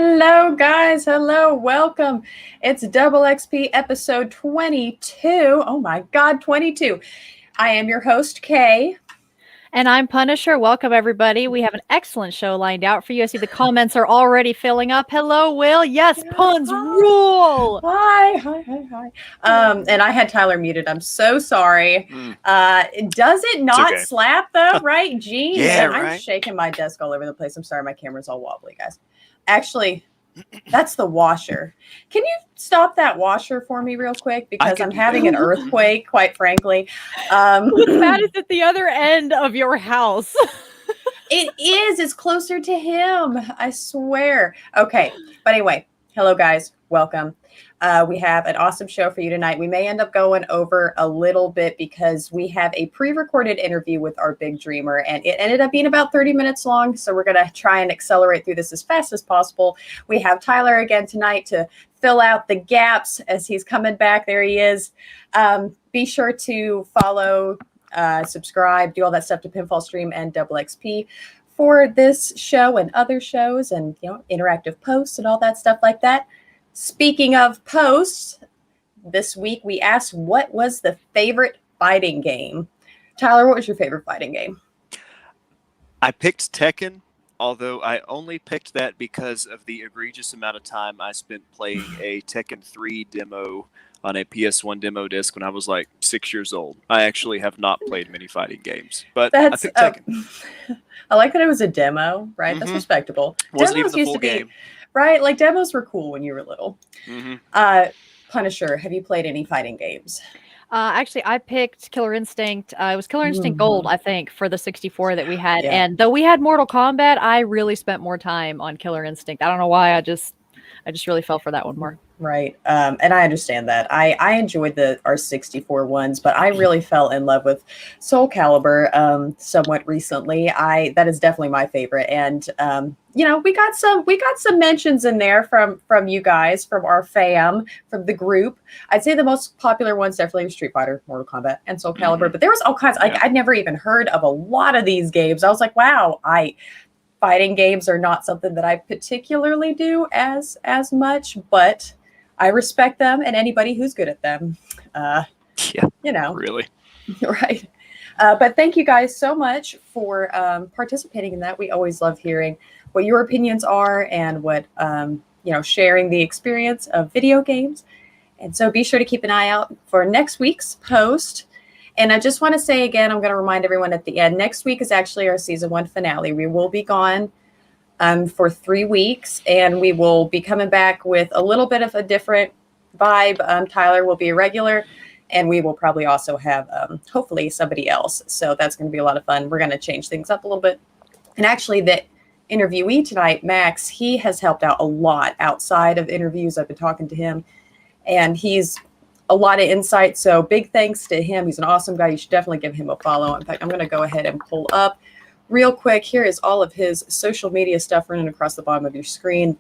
Hello, guys. Hello. Welcome. It's DoubleXP episode 22. Oh, my God, 22. I am your host, Kay. And I'm Punisher. Welcome, everybody. We have an excellent show lined out for you. I see the comments are already filling up. Hello, Will. Yes, puns rule. Hi. And I had Tyler muted. I'm so sorry. Does it not slap, though, right? Jeez. Yeah, I'm right. shaking my desk all over the place. I'm sorry. My camera's all wobbly, guys. Actually, that's the washer. Can you stop that washer for me real quick? Because I'm having an earthquake, quite frankly. What's bad is at the other end of your house. It is. It's closer to him. I swear. Okay. But anyway, hello, guys. Welcome. We have an awesome show for you tonight. We may end up going over a little bit because we have a pre-recorded interview with our big dreamer, and it ended up being about 30 minutes long. So we're going to try and accelerate through this as fast as possible. We have Tyler again tonight to fill out the gaps as he's coming back. There he is. Be sure to follow, subscribe, do all that stuff to Pinfall Stream and DoubleXP for this show and other shows, and interactive posts and all that stuff like that. Speaking of posts, this week we asked what was the favorite fighting game. Tyler, what was your favorite fighting game? I picked Tekken, although I only picked that because of the egregious amount of time I spent playing a Tekken 3 demo on a PS1 demo disc when I was like 6 years old. I actually have not played many fighting games, but I picked Tekken. I like that it was a demo, right? That's respectable. Wasn't even the full game. Right, like demos were cool when you were little. Punisher, have you played any fighting games? Actually, I picked Killer Instinct. It was Killer Instinct Gold, I think, for the 64 that we had. Yeah. And though we had Mortal Kombat, I really spent more time on Killer Instinct. I don't know why. I just really fell for that one more. Right. And I understand that. I enjoyed the R64 ones, but I really fell in love with Soul Calibur somewhat recently. That is definitely my favorite. And we got some mentions in there from you guys, from our fam, from the group. I'd say the most popular ones definitely were Street Fighter, Mortal Kombat, and Soul Calibur. But there was all kinds. I'd never even heard of a lot of these games. I was like, wow, fighting games are not something that I particularly do as much, but I respect them and anybody who's good at them. Really. Right. But thank you guys so much for participating in that. We always love hearing what your opinions are and what, sharing the experience of video games. And so be sure to keep an eye out for next week's post. And I just want to say again, I'm going to remind everyone at the end, next week is actually our season 1 finale. We will be gone for 3 weeks, and we will be coming back with a little bit of a different vibe. Tyler will be a regular, and we will probably also have, hopefully, somebody else. So that's going to be a lot of fun. We're going to change things up a little bit. And actually, the interviewee tonight, Max, he has helped out a lot outside of interviews. I've been talking to him, and he's a lot of insight. So big thanks to him. He's an awesome guy. You should definitely give him a follow. In fact, I'm going to go ahead and pull up real quick. Here is all of his social media stuff running across the bottom of your screen.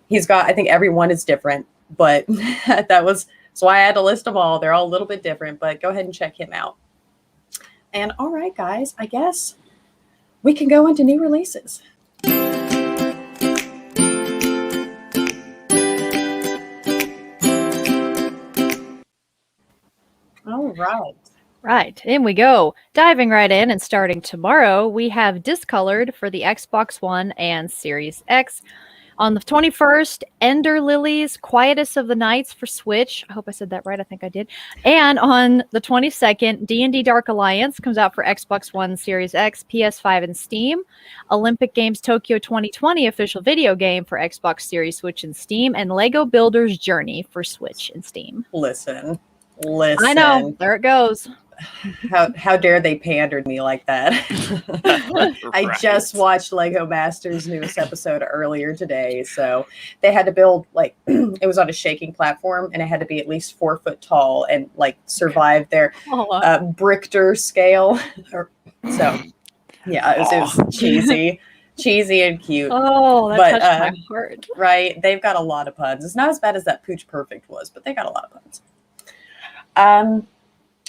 He's got, I think every one is different, but that's why I had to list them all. They're all a little bit different, but go ahead and check him out. And all right, guys, I guess we can go into new releases. All right. Right, in we go. Diving right in and starting tomorrow, we have Discolored for the Xbox One and Series X. On the 21st, Ender Lilies, Quietus of the Nights for Switch. I hope I said that right. I think I did. And on the 22nd, D&D Dark Alliance comes out for Xbox One, Series X, PS5, and Steam. Olympic Games Tokyo 2020 official video game for Xbox Series, Switch, and Steam. And Lego Builder's Journey for Switch and Steam. Listen. I know. There it goes. How dare they pander me like that? I just watched Lego Masters' newest episode earlier today. So they had to build, it was on a shaking platform, and it had to be at least 4 foot tall and survive their Brichter scale. So yeah, it was cheesy and cute. Oh, that touched my heart. Right. They've got a lot of puns. It's not as bad as that Pooch Perfect was, but they got a lot of puns.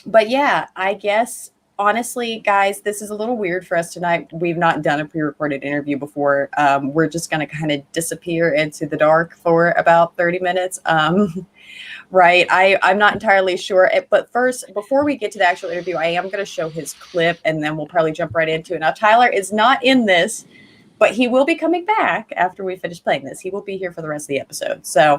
But yeah, I guess honestly, guys, this is a little weird for us tonight. We've not done a pre-recorded interview before. We're just going to kind of disappear into the dark for about 30 minutes. Right. I'm not entirely sure. But first, before we get to the actual interview, I am going to show his clip and then we'll probably jump right into it. Now, Tyler is not in this, but he will be coming back after we finish playing this. He will be here for the rest of the episode. So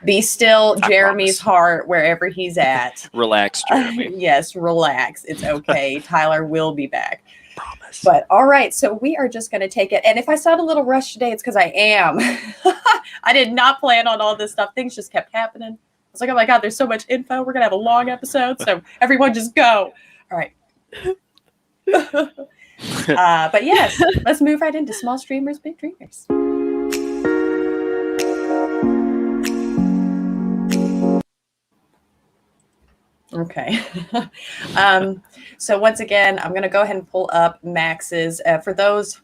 be still, Jeremy's heart, wherever he's at. Relax, Jeremy. Yes, relax. It's okay. Tyler will be back. Promise. But all right, so we are just going to take it. And if I sound a little rushed today, it's because I am. I did not plan on all this stuff. Things just kept happening. I was like, oh my God, there's so much info. We're going to have a long episode. So everyone just go. All right. But yes, let's move right into small streamers, big dreamers. Okay. So once again, I'm going to go ahead and pull up Max's. For those,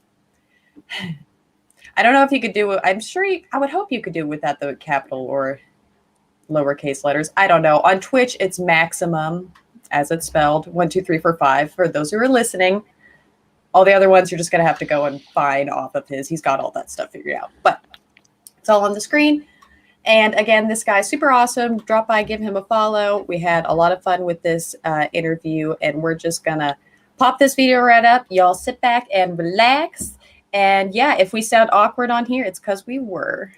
I don't know if you could do it. I'm sure I would hope you could do it without the capital or lowercase letters. I don't know. On Twitch, it's Maximum, as it's spelled, 1, 2, 3, 4, 5. For those who are listening, all the other ones you're just going to have to go and find off of his. He's got all that stuff figured out. But it's all on the screen. And again, this guy's super awesome. Drop by, give him a follow. We had a lot of fun with this interview, and we're just going to pop this video right up. Y'all sit back and relax. And yeah, if we sound awkward on here, it's because we were.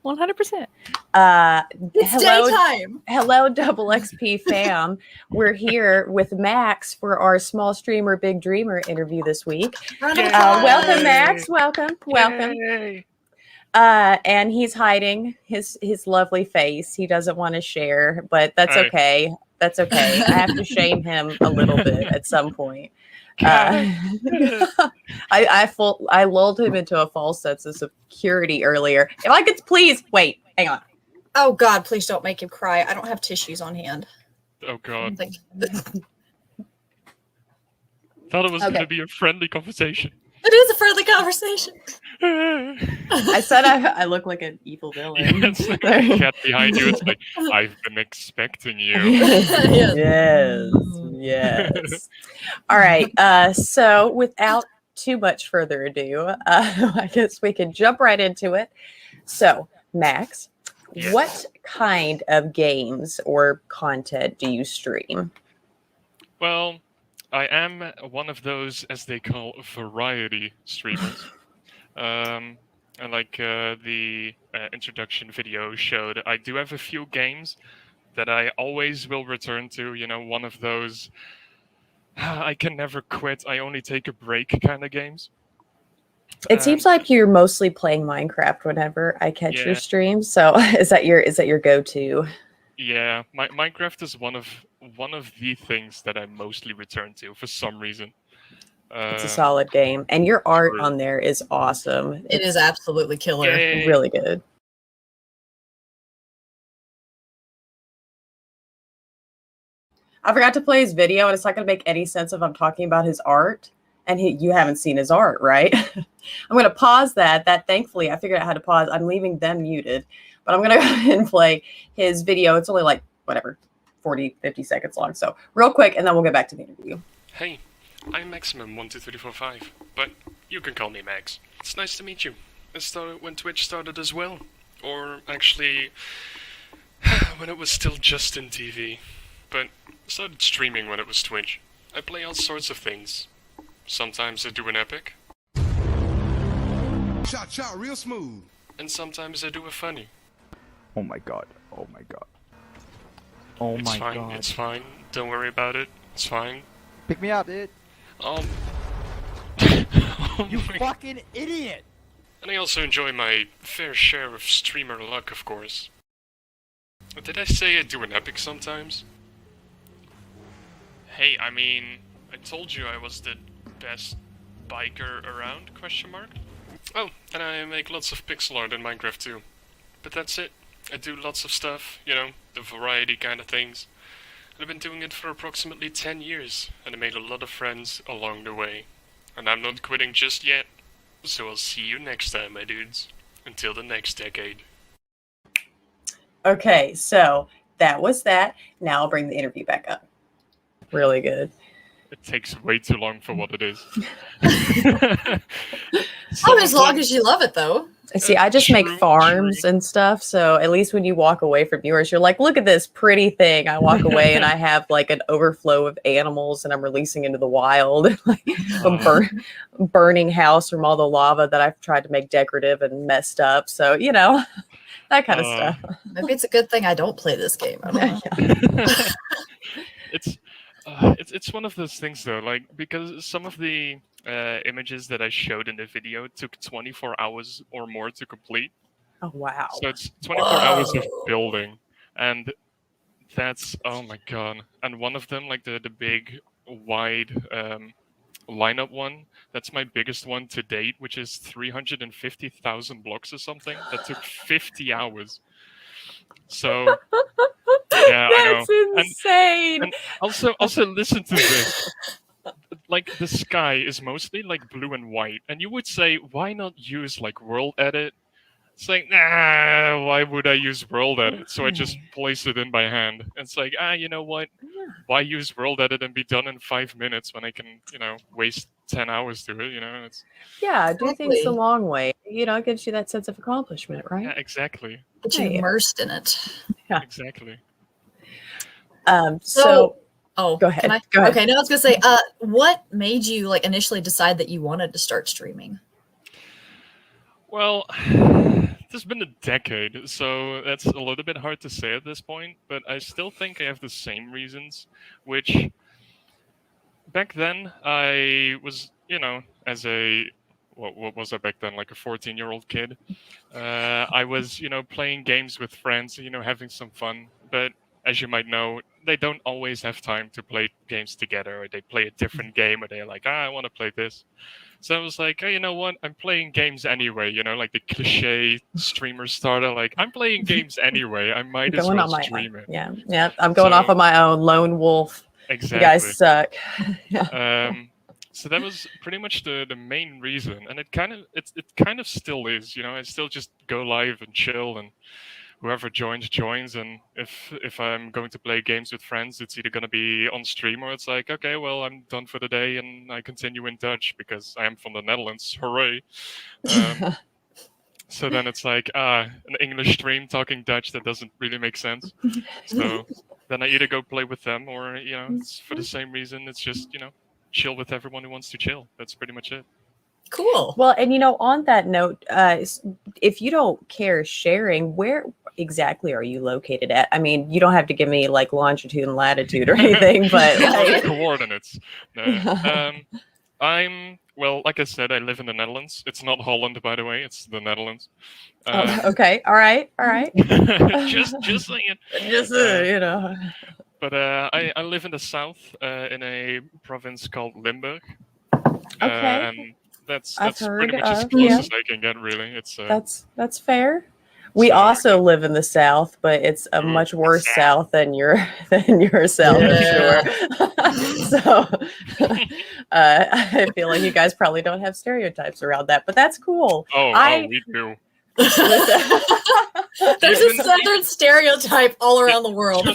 100%. It's daytime. Hello, DoubleXP fam. We're here with Max for our small streamer, big dreamer interview this week. Welcome, Max. Welcome. Yay. And he's hiding his lovely face. He doesn't want to share, but that's okay. That's okay. I have to shame him a little bit at some point. I lulled him into a false sense of security earlier. If I could please wait, hang on. Oh God, please don't make him cry. I don't have tissues on hand. Oh God. Thought it was going to be a friendly conversation. It is a friendly conversation. I said I look like an evil villain. Yeah, it's like a cat behind you. It's like, I've been expecting you. Yes. All right. So without too much further ado, I guess we can jump right into it. So, Max, Yes. What kind of games or content do you stream? Well, I am one of those, as they call, variety streamers. And like the introduction video showed, I do have a few games that I always will return to. You know, one of those I can never quit, I only take a break kind of games. It seems like you're mostly playing Minecraft whenever I catch your streams. So is that your go-to? Yeah, Minecraft is one of the things that I mostly return to for some reason. It's a solid game, and your art on there is awesome. It is absolutely killer. Yay. Really good. I forgot to play his video, and it's not going to make any sense if I'm talking about his art, and you haven't seen his art, right? I'm going to pause that. Thankfully, I figured out how to pause. I'm leaving them muted, but I'm going to go ahead and play his video. It's only like, whatever, 40, 50 seconds long. So real quick, and then we'll get back to the interview. Hey, I'm Maximum12345, but you can call me Max. It's nice to meet you. I started when Twitch started as well. Or actually, when it was still Justin TV. But I started streaming when it was Twitch. I play all sorts of things. Sometimes I do an epic. Shot, real smooth. And sometimes I do a funny. Oh my god. Oh my god. Oh It's my fine, god. it's fine. Don't worry about it. It's fine. Pick me up, dude. Oh You my- fucking idiot! And I also enjoy my fair share of streamer luck, of course. Did I say I do an epic sometimes? Hey, I mean, I told you I was the best biker around, question mark? Oh, and I make lots of pixel art in Minecraft too. But that's it. I do lots of stuff, you know, the variety kind of things. And I've been doing it for approximately 10 years, and I made a lot of friends along the way. And I'm not quitting just yet. So I'll see you next time, my dudes. Until the next decade. Okay, so that was that. Now I'll bring the interview back up. Really good. It takes way too long for what it is. Oh, as long as you love it, though. See, I just make True, farms and stuff, so at least when you walk away from yours, you're like, look at this pretty thing. I walk away and I have like an overflow of animals and I'm releasing into the wild. Like a burning house from all the lava that I've tried to make decorative and messed up. So, you know, that kind of stuff. Maybe it's a good thing I don't play this game. I don't know. It's one of those things though, like because some of the images that I showed in the video took 24 hours or more to complete. Oh, wow. So it's 24 hours of building, and that's, oh my god. And one of them, like the big wide lineup one, that's my biggest one to date, which is 350,000 blocks or something. That took 50 hours. So yeah, That's I know. insane. And also listen to this. Like the sky is mostly like blue and white, and you would say, why not use like world edit? It's like, nah, why would I use world edit? So I just place it in by hand. It's like, you know what? Why use world edit and be done in 5 minutes when I can, you know, waste 10 hours to it? You know, it's Yeah, do things Exactly. the long way. You know, it gives you that sense of accomplishment, right? yeah, exactly, Get you Right. immersed in it. exactly. So Oh, Go ahead. Can I? Go ahead. Okay, no, I was gonna say, what made you like initially decide that you wanted to start streaming? Well, it's been a decade, so that's a little bit hard to say at this point, but I still think I have the same reasons, which back then I was, you know, as a, what was I back then, like a 14-year-old kid? I was, you know, playing games with friends, you know, having some fun, but as you might know, they don't always have time to play games together, or they play a different game, or they're like, I want to play this. So I was like, oh, you know what? I'm playing games anyway. You know, like the cliche streamer starter. Like, I'm playing games anyway. I might as going well on my stream it. yeah. I'm going off So- on my own lone wolf. Exactly. You guys suck. So that was pretty much the main reason, and it kind of still is. You know, I still just go live and chill, and whoever joins. And if I'm going to play games with friends, it's either going to be on stream or it's like, okay, well, I'm done for the day, and I continue in Dutch because I am from the Netherlands. Hooray! So then it's like an English stream talking Dutch, that doesn't really make sense. So then I either go play with them, or you know, it's for the same reason. It's just, you know, chill with everyone who wants to chill. That's pretty much it. Cool. Well, and you know, on that note, if you don't care sharing, where exactly are you located at? I mean, you don't have to give me like longitude and latitude or anything, but like, Coordinates. No. I'm, well, like I said, I live in the Netherlands. It's not Holland, by the way. It's the Netherlands. okay, all right. just saying. Just you know. But I live in the south, in a province called Limburg. Okay. And that's I've pretty heard much as of, close yeah. as I can get, really. It's That's fair. We So- also live in the South, but it's a Ooh, much worse South. South than your South, Yeah. I'm sure. So I feel like you guys probably don't have stereotypes around that, but that's cool. oh, we do. There's a southern stereotype all around the world.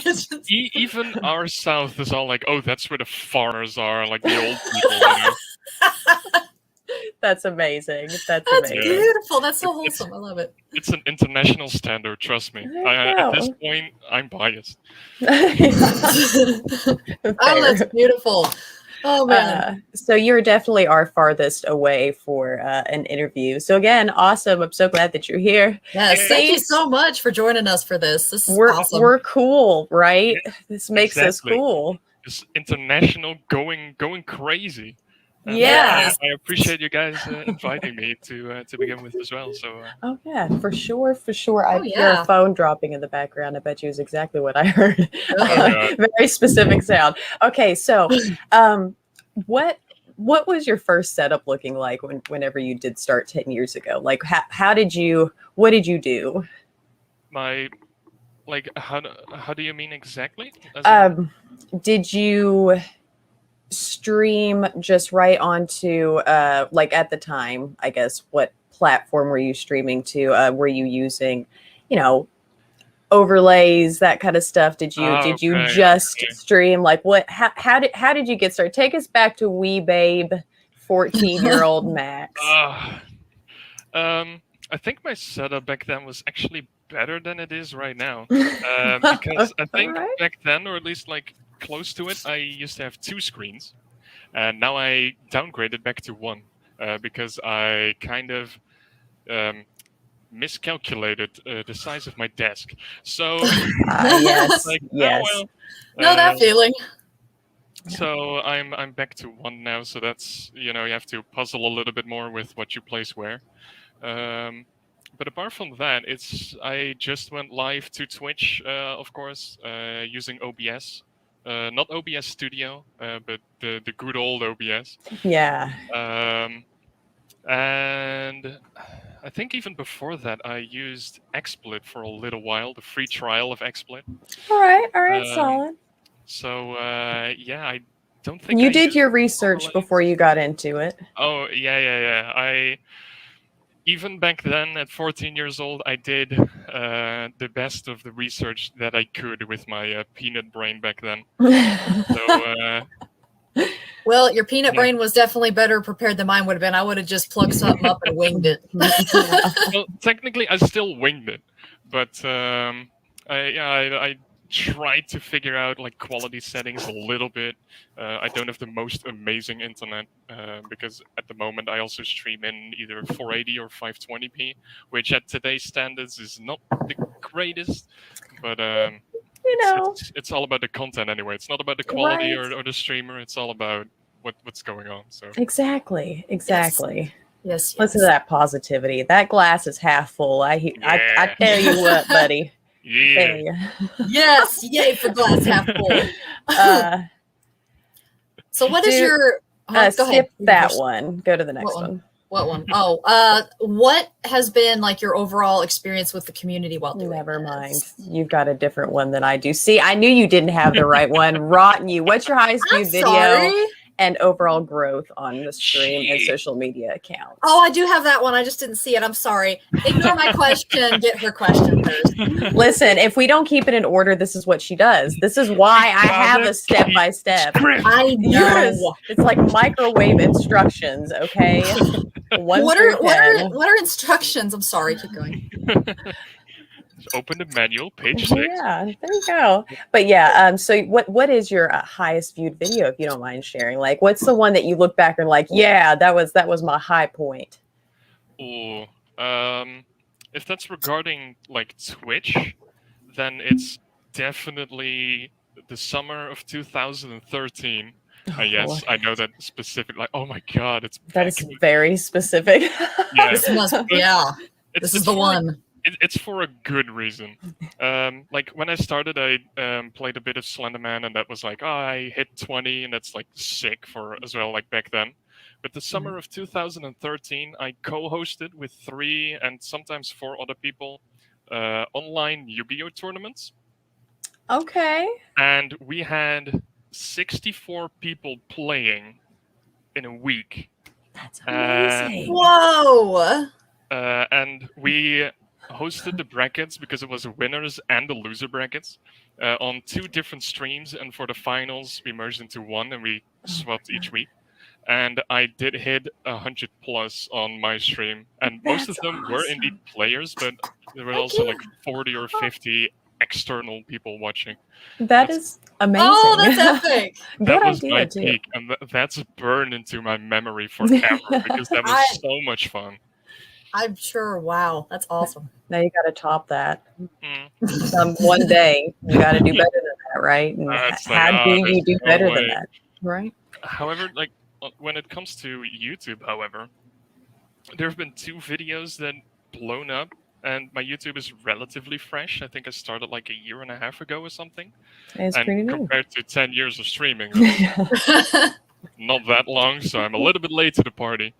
Even our south is all like, oh, that's where the foreigners are, like the old people. You know? That's amazing. That's That's amazing. beautiful. That's so It's- wholesome. I love it. It's an international standard, trust me. There you At this go. point, I'm biased. Oh, that's beautiful. Oh man. So you're definitely our farthest away for an interview. So again, awesome. I'm so glad that you're here. Yes, thank you Thanks. so much for joining us for this. This is We're awesome. we're cool, right? This makes Exactly. us cool. It's international, going crazy. And, Yes. I appreciate you guys inviting me to begin with as well. So Oh yeah, for sure. I Oh, hear yeah. a phone dropping in the background. I bet you is exactly what I heard. Okay. Very specific sound. Okay, so what was your first setup looking like whenever you did start 10 years ago? Like what did you do? my, like, how do you mean exactly? As in- Did you stream just right onto like at the time, I guess, what platform were you streaming to? Were you using, you know, overlays, that kind of stuff? Did you Okay, just okay. stream? Like what? How did you get started? Take us back to wee babe, 14-year-old Max. I think my setup back then was actually better than it is right now. Because I think Alright. back then, or at least like close to it, I used to have 2 screens, and now I downgraded back to 1 because I kind of miscalculated the size of my desk. So Yes, like, yes. oh well. Know that feeling. So I'm back to 1 now. So that's, you have to puzzle a little bit more with what you place where. But apart from that, I just went live to Twitch, of course, using OBS. Not OBS Studio, but the good old OBS. Yeah. And I think even before that, I used XSplit for a little while, the free trial of XSplit. All right, solid. So yeah, I don't think You I did used your research overlays. before you got into it. Oh yeah. Even back then, at 14 years old, I did the best of the research that I could with my peanut brain back then. So Well, your peanut Yeah. brain was definitely better prepared than mine would have been. I would have just plugged something up and winged it. well, technically, I still winged it, but I tried to figure out like quality settings a little bit. I don't have the most amazing internet because at the moment I also stream in either 480 or 520p, which at today's standards is not the greatest, but it's all about the content anyway. It's not about the quality Right. or the streamer. It's all about what's going on. So Exactly. Yes. Listen to that positivity. That glass is half full. I Yeah. tell you what, buddy. yeah. Tell you. Yes. Yay for glass half full. So what is do- your... go ahead. Skip that one. Go to the next What one? one. What one? Oh, what has been like your overall experience with the community while doing Never this? mind. You've got a different one than I do. See, I knew you didn't have the right one. Rotten you. What's your highest I'm viewed video sorry. and overall growth on the stream and Shit. social media accounts? Oh, I do have that one. I just didn't see it. I'm sorry. Ignore my question. Get her question first. Listen, if we don't keep it in order, this is what she does. This is why I have a step-by-step. I Yours, know. it's like microwave instructions, okay? One What through are 10. what are instructions? I'm sorry. Keep going. Just open the manual, page 6. Yeah, there you go. But yeah, so what is your highest viewed video, if you don't mind sharing? Like, what's the one that you look back and like, yeah, that was my high point? Ooh, if that's regarding like Twitch, then it's definitely the summer of 2013. Yes, I know that specific. Like, oh my god, it's That is very specific. yeah. This must. Yeah. It's, This it's is the for- one. It's for a good reason. Like when I started, I played a bit of Slenderman, and that was like, oh, I hit 20, and that's like sick for as well, like back then. But the summer of 2013, I co-hosted with 3 and sometimes 4 other people online Yu-Gi-Oh tournaments, Okay. and we had 64 people playing in a week. That's Uh, amazing. Whoa. And we hosted the brackets because it was the winners and the loser brackets on 2 different streams, and for the finals we merged into 1 and we swapped each week. And I did hit 100 plus on my stream, and most of That's them were indeed players, but there were also like 40 or 50 external people watching. That is amazing. Oh, that's epic. Good That was idea, my too. peak, and that's burned into my memory forever because that was so much fun. I'm sure. Wow. That's awesome. Now you got to top that. Mm. One day you got to do better than that, right? And It's like, how do you there's do no better than way. that, right? However, like when it comes to YouTube, however, there have been 2 videos that blown up, and my YouTube is relatively fresh. I think I started like a year and a half ago or something. It's And pretty new. compared to 10 years of streaming, that's not that long, so I'm a little bit late to the party.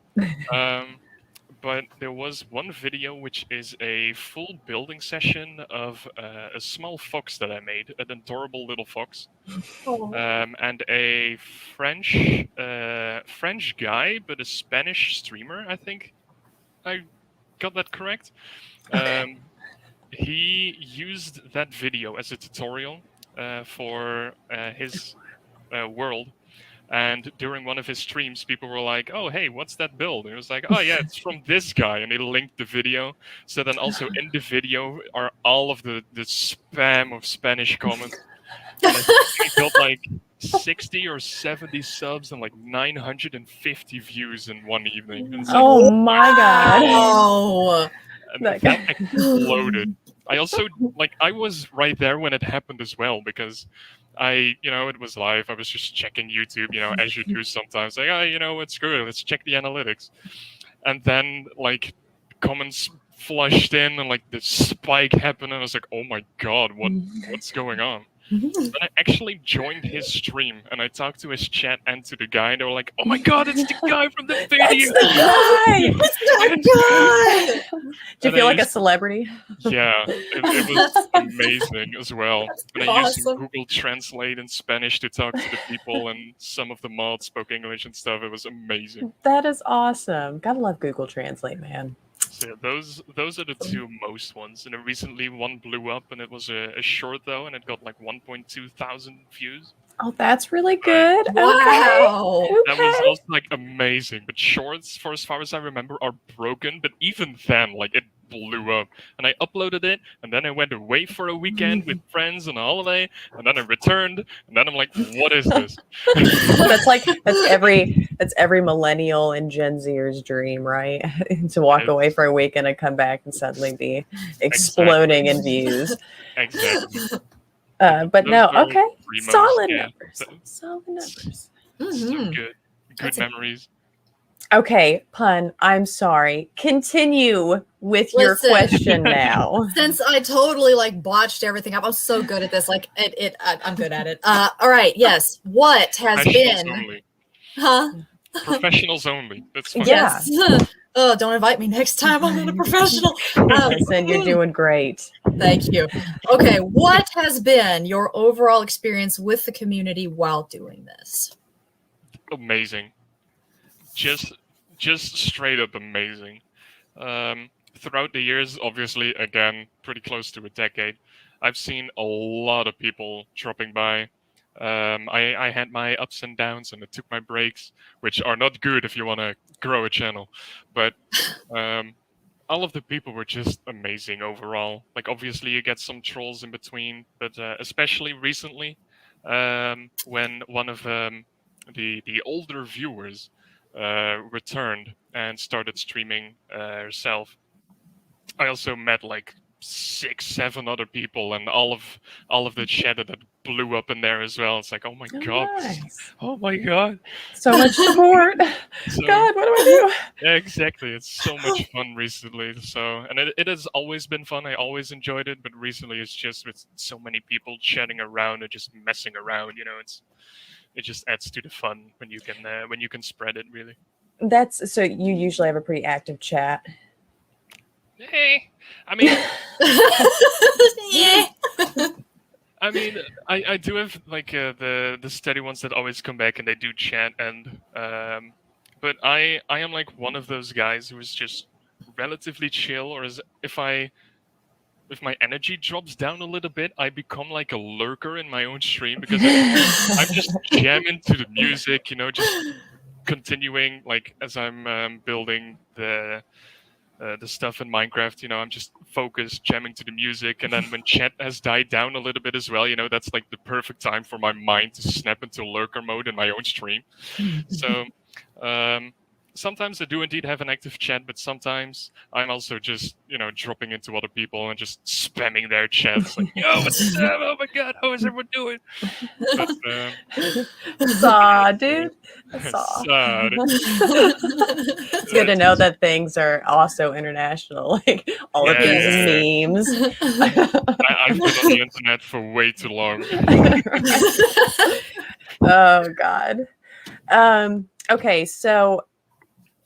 But there was one video which is a full building session of a small fox that I made, an adorable little fox, and a French guy, but a Spanish streamer. I think I got that correct. he used that video as a tutorial for his world. And during one of his streams, people were like, "Oh, hey, what's that build?" And it was like, "Oh, yeah, it's from this guy." And he linked the video. So then also in the video are all of the spam of Spanish comments. And I think he got like 60 or 70 subs and like 950 views in one evening. And it's like, Oh my god. Oh, and that that guy. exploded. I also I was right there when it happened as well, because it was live. I was just checking YouTube, as you do sometimes. Like, oh, what, screw it, let's check the analytics. And then like comments flushed in and like the spike happened, and I was like, oh my god, what's going on? Then I actually joined his stream and I talked to his chat and to the guy, and they were like, "Oh my god, it's the guy from the video!" It's the guy. it's that guy. Do you And feel I like a used- celebrity? Yeah, it was amazing as well. And I used Awesome. Google Translate in Spanish to talk to the people, and some of the mods spoke English and stuff. It was amazing. That is awesome. Gotta love Google Translate, man. So yeah, those are the two most ones. And then recently one blew up, and it was a short though, and it got like 1.2 thousand views. Oh, that's really good. Wow. Okay. That was also like amazing. But shorts, for as far as I remember, are broken. But even then, like, it blew up. And I uploaded it, and then I went away for a weekend with friends on a holiday, and then I returned, and then I'm like, what is this? That's every millennial and Gen Zer's dream, right? To walk Yes. away for a weekend and come back and suddenly be exploding in views. Exactly. But Those no, are okay. primo, Solid yeah. numbers. Solid numbers. So Mhm. good. Good That's a- memories. Okay, Pun, I'm sorry. Continue with your Listen. question now. Since I totally like botched everything up, I'm so good at this. Like I'm good at it. All right, yes. What has Professionals been? only. Huh? Professionals only. That's fine. Yeah. Yes. Oh, don't invite me next time. I'm not a professional. Listen, you're doing great. Thank you. Okay, what has been your overall experience with the community while doing this? Amazing. Just straight up amazing. Throughout the years, obviously, again, pretty close to a decade, I've seen a lot of people dropping by. I had my ups and downs, and I took my breaks, which are not good if you want to grow a channel. But all of the people were just amazing overall. Like, obviously, you get some trolls in between, but especially recently, when one of the older viewers returned and started streaming herself. I also met like 6, 7 other people, and all of the chat that blew up in there as well. It's like, oh my god, Nice. oh my god. So much support. So, God, what do I yeah, exactly. It's so much fun recently. So, and it has always been fun. I always enjoyed it, but recently it's just with so many people chatting around and just messing around. It just adds to the fun when you can spread it really. do? That's so you usually have a pretty active chat. Hey, I mean, Yeah. I do have like the steady ones that always come back and they do chat, and but I am like one of those guys who is just relatively chill, or if my energy drops down a little bit, I become like a lurker in my own stream, because I'm just jamming to the music, just continuing like as I'm building the stuff in Minecraft, I'm just focused, jamming to the music, and then when chat has died down a little bit as well, that's like the perfect time for my mind to snap into lurker mode in my own stream. So sometimes I do indeed have an active chat, but sometimes I'm also just, dropping into other people and just spamming their chats, like, yo, what's up? Oh my god, how is everyone doing? But, Saw, dude. Saw. sad. It's good to know that things are also international, like all of Yeah. these memes. I've been on the internet for way too long. Oh God. Okay, so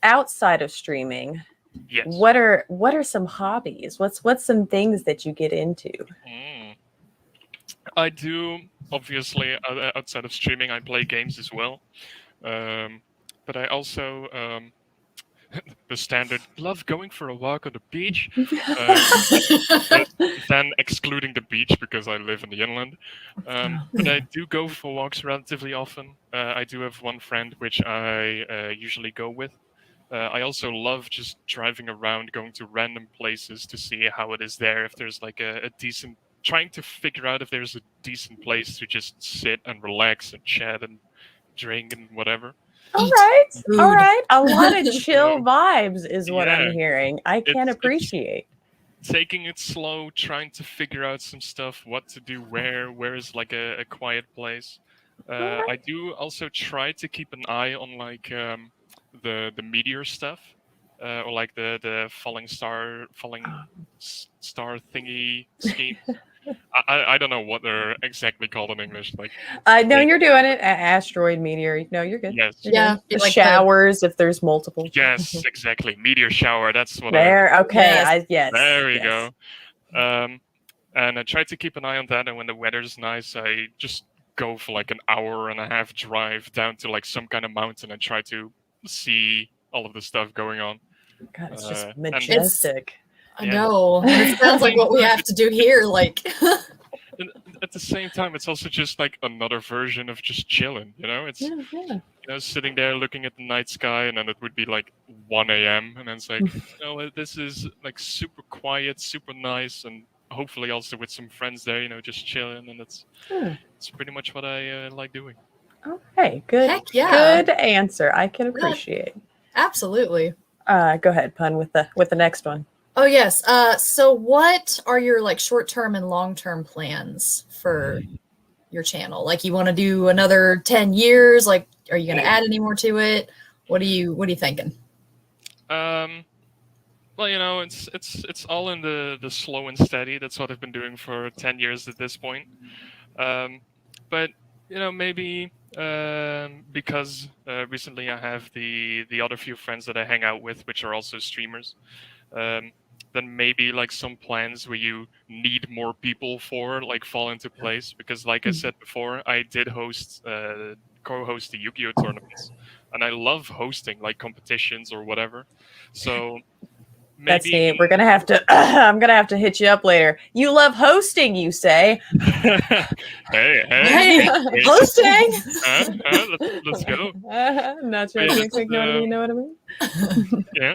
outside of streaming, Yes. what are some hobbies? What's some things that you get into? I do, obviously, outside of streaming, I play games as well. But I also the standard love going for a walk on the beach, but then excluding the beach because I live in the inland. But I do go for walks relatively often. I do have one friend which I usually go with. I also love just driving around, going to random places to see how it is there. If there's like a decent, trying to figure out if there's a decent place to just sit and relax and chat and drink and whatever. All Eat right. All food. right. A lot of chill vibes is what Yeah. I'm hearing. I can It's appreciate. taking it slow, trying to figure out some stuff, what to do, where is like a quiet place. I do also try to keep an eye on like the meteor stuff, or like the falling star thingy scheme. I don't know what they're exactly called in English. Like No, you're doing it. Asteroid, meteor. No, you're good. yes, You're Yeah, good. like the- Showers if there's multiple. yes, exactly. Meteor shower. That's what There. Okay. Yes. Yes. There we yes. go. And I try to keep an eye on that. And when the weather's nice, I just go for like an hour and a half drive down to like some kind of mountain and try to see all of the stuff going on. God, it's and just majestic. I Yeah. know. It sounds like what we have to do here. Like, And at the same time, it's also just like another version of just chilling. You know, it's Yeah, yeah. you know sitting there looking at the night sky, and then it would be like 1 a.m. and then it's like, this is like super quiet, super nice, and hopefully also with some friends there. You know, just chilling, and it's pretty much what I like doing. Okay, good. Heck yeah. Good answer. I can appreciate. absolutely. Go ahead, Pun, with the next one. Oh yes. So what are your like short-term and long-term plans for your channel? Like, you want to do another 10 years? Like, are you going to add any more to it? What are you thinking? Well, you know, it's all in the slow and steady. That's what I've been doing for 10 years at this point. But you know, maybe because recently I have the other few friends that I hang out with, which are also streamers. Then maybe like some plans where you need more people for like fall into place, because like I said before, I did co-host the Yu-Gi-Oh tournaments, and I love hosting like competitions or whatever. So That's maybe neat. We're gonna have to. I'm gonna have to hit you up later. You love hosting, you say? hey, Hosting. let's go. Not sure. Yeah, Quick, you know what I mean? Yeah,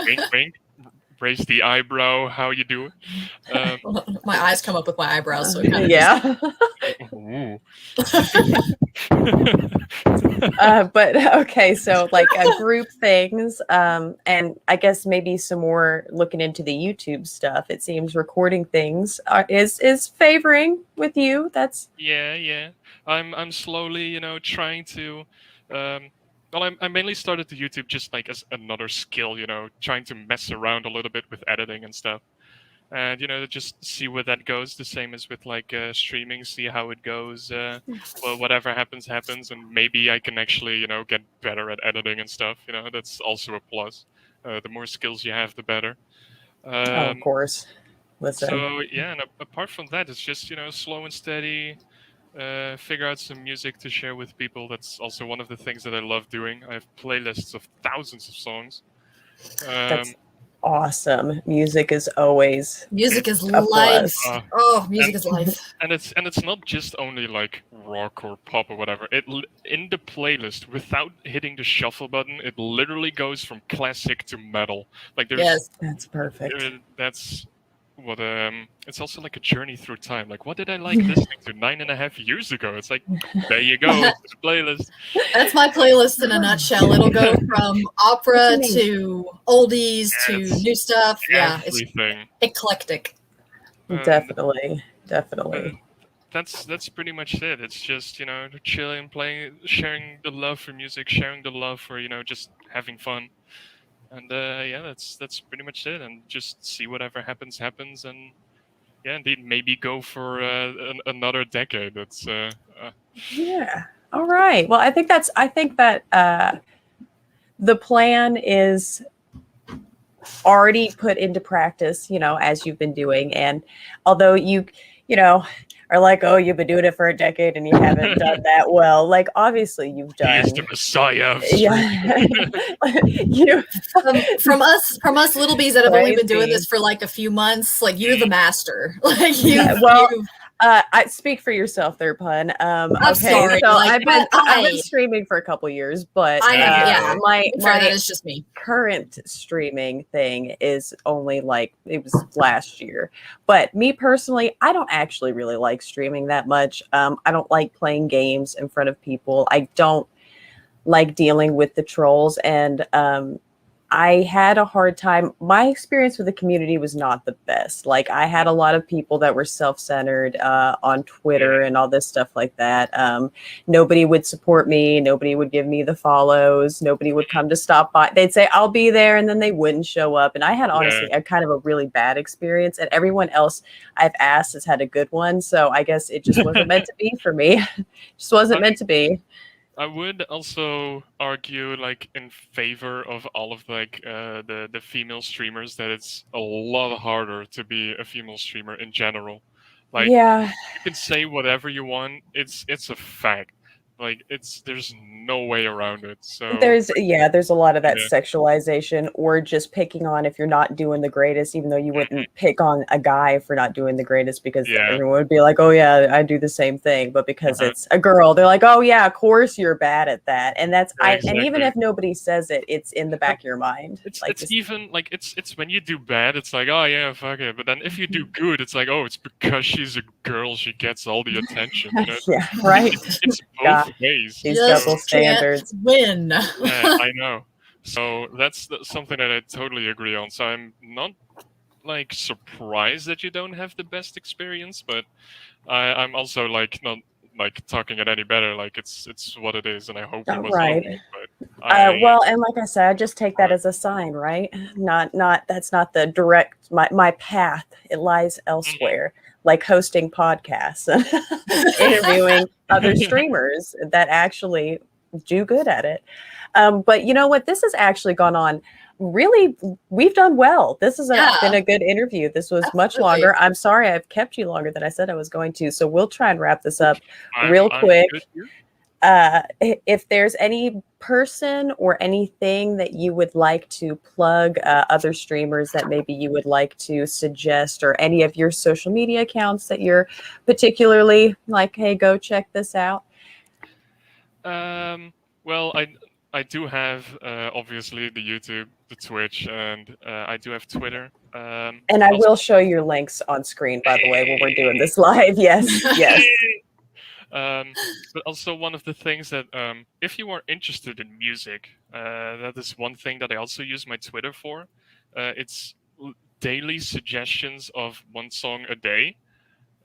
wink, wink. Raise the eyebrow. How you doing? My eyes come up with my eyebrows, so it kind of Yeah. Ooh. But okay, so like group things, and I guess maybe some more looking into the YouTube stuff. It seems recording things is favoring with you. That's Yeah. I'm slowly, you know, trying to. Well, I mainly started the YouTube just like as another skill, you know, trying to mess around a little bit with editing and stuff, and you know, just see where that goes. The same as with like streaming, see how it goes. Well, whatever happens, and maybe I can actually, you know, get better at editing and stuff. You know, that's also a plus. The more skills you have, the better. of course. Listen. So yeah, and apart from that, it's just, you know, slow and steady. Figure out some music to share with people. That's also one of the things that I love doing. I have playlists of thousands of songs. That's awesome. Music is always music is a life. plus. Oh, music is life. And it's not just only like rock or pop or whatever. In the playlist, without hitting the shuffle button, it literally goes from classic to metal. Like there's Yes. That's perfect. that's what it's also like a journey through time. Like, what did I like listening to 9.5 years ago? It's like, there you go, it's the playlist. That's my playlist in a nutshell. It'll go from opera to oldies to Yes. new stuff. Yeah, it's Everything. eclectic. Definitely. That's pretty much it. It's just, you know, chilling, playing, sharing the love for music, sharing the love for, you know, just having fun. And yeah, that's pretty much it. And just see whatever happens, and yeah, indeed, maybe go for another decade. That's Yeah. All right. Well, I think that the plan is already put into practice, you know, as you've been doing. And although you know, are like, oh, you've been doing it for a decade and you haven't done that well. Like, obviously, you've He done. is the messiah of streaming. Yeah. you From us little bees that have only been doing Crazy. this for like a few months, like you're the master. Like you. Yeah, well, you- I speak for yourself there, pun. I'm Okay, sorry, so like, I've been I- streaming for a couple years, but yeah, my sorry, that is just me. current streaming thing is only like it was last year. But me personally, I don't actually really like streaming that much. I don't like playing games in front of people. I don't like dealing with the trolls, and I had a hard time. My experience with the community was not the best. Like, I had a lot of people that were self-centered on Twitter and all this stuff like that. Nobody would support me. Nobody would give me the follows. Nobody would come to stop by. They'd say, I'll be there, and then they wouldn't show up. And I had honestly a kind of a really bad experience. And everyone else I've asked has had a good one. So I guess it just wasn't meant to be for me. Just wasn't meant to be. I would also argue, like, in favor of all of like the female streamers, that it's a lot harder to be a female streamer in general. Like, Yeah. you can say whatever you want. It's a fact. Like, there's no way around it. So There's a lot of that Yeah. sexualization, or just picking on if you're not doing the greatest, even though you wouldn't pick on a guy for not doing the greatest, because Yeah. everyone would be like, oh yeah, I do the same thing. But because Uh-huh. it's a girl, they're like, oh yeah, of course you're bad at that. And that's and even Exactly. if nobody says it, it's in the back of your mind. It's Like, it's just- even like it's when you do bad, it's like, oh yeah, fuck it. But then if you do good, it's like, oh, it's because she's a girl, she gets all the attention. You know? yeah, right. It's both Yeah. ways. These Just double standards. can't win. Yeah, I know. So that's something that I totally agree on. So I'm not like surprised that you don't have the best experience, but I'm also like not like talking it any better. Like it's what it is, and I hope it was Right. okay, but Well, and like I said, I just take that as a sign, right? Not that's not the direct my path. It lies elsewhere, like hosting podcasts, interviewing other streamers that actually do good at it. But you know what? This has actually gone on. Really, we've done well. This has been a good interview. This was much Absolutely. longer. I'm sorry I've kept you longer than I said I was going to. So we'll try and wrap this up I'm real quick. good here. If there's any person or anything that you would like to plug, other streamers that maybe you would like to suggest, or any of your social media accounts that you're particularly like, hey, go check this out. Well, I do have obviously the YouTube, the Twitch, and I do have Twitter. And I will show your links on screen, by the way, when we're doing this live. Yes, yes. But also one of the things that if you are interested in music, that is one thing that I also use my Twitter for. It's daily suggestions of one song a day.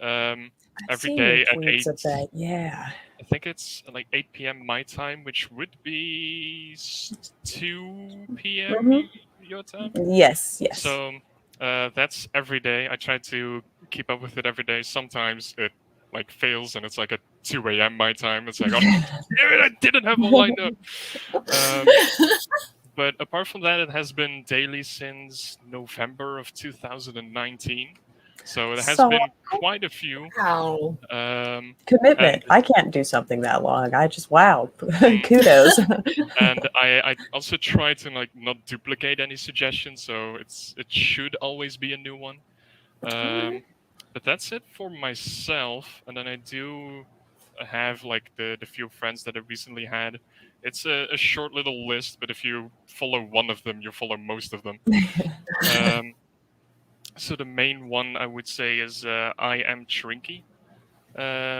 Every day at 8. Yeah. I think it's like 8 p.m. my time, which would be 2 p.m. your time. Yes, yes. So that's every day. I try to keep up with it every day. Sometimes it like fails and it's like at 2 a.m. my time. It's like, oh, damn it, I didn't have a lined up. But apart from that, it has been daily since November of 2019. So there has been quite a few. Wow. Commitment. I can't do something that long. I just, wow. Kudos. And I also try to like not duplicate any suggestions, so it should always be a new one. But that's it for myself. And then I do have like the few friends that I recently had. It's a short little list, but if you follow one of them, you follow most of them. So the main one I would say is I Am Trinky,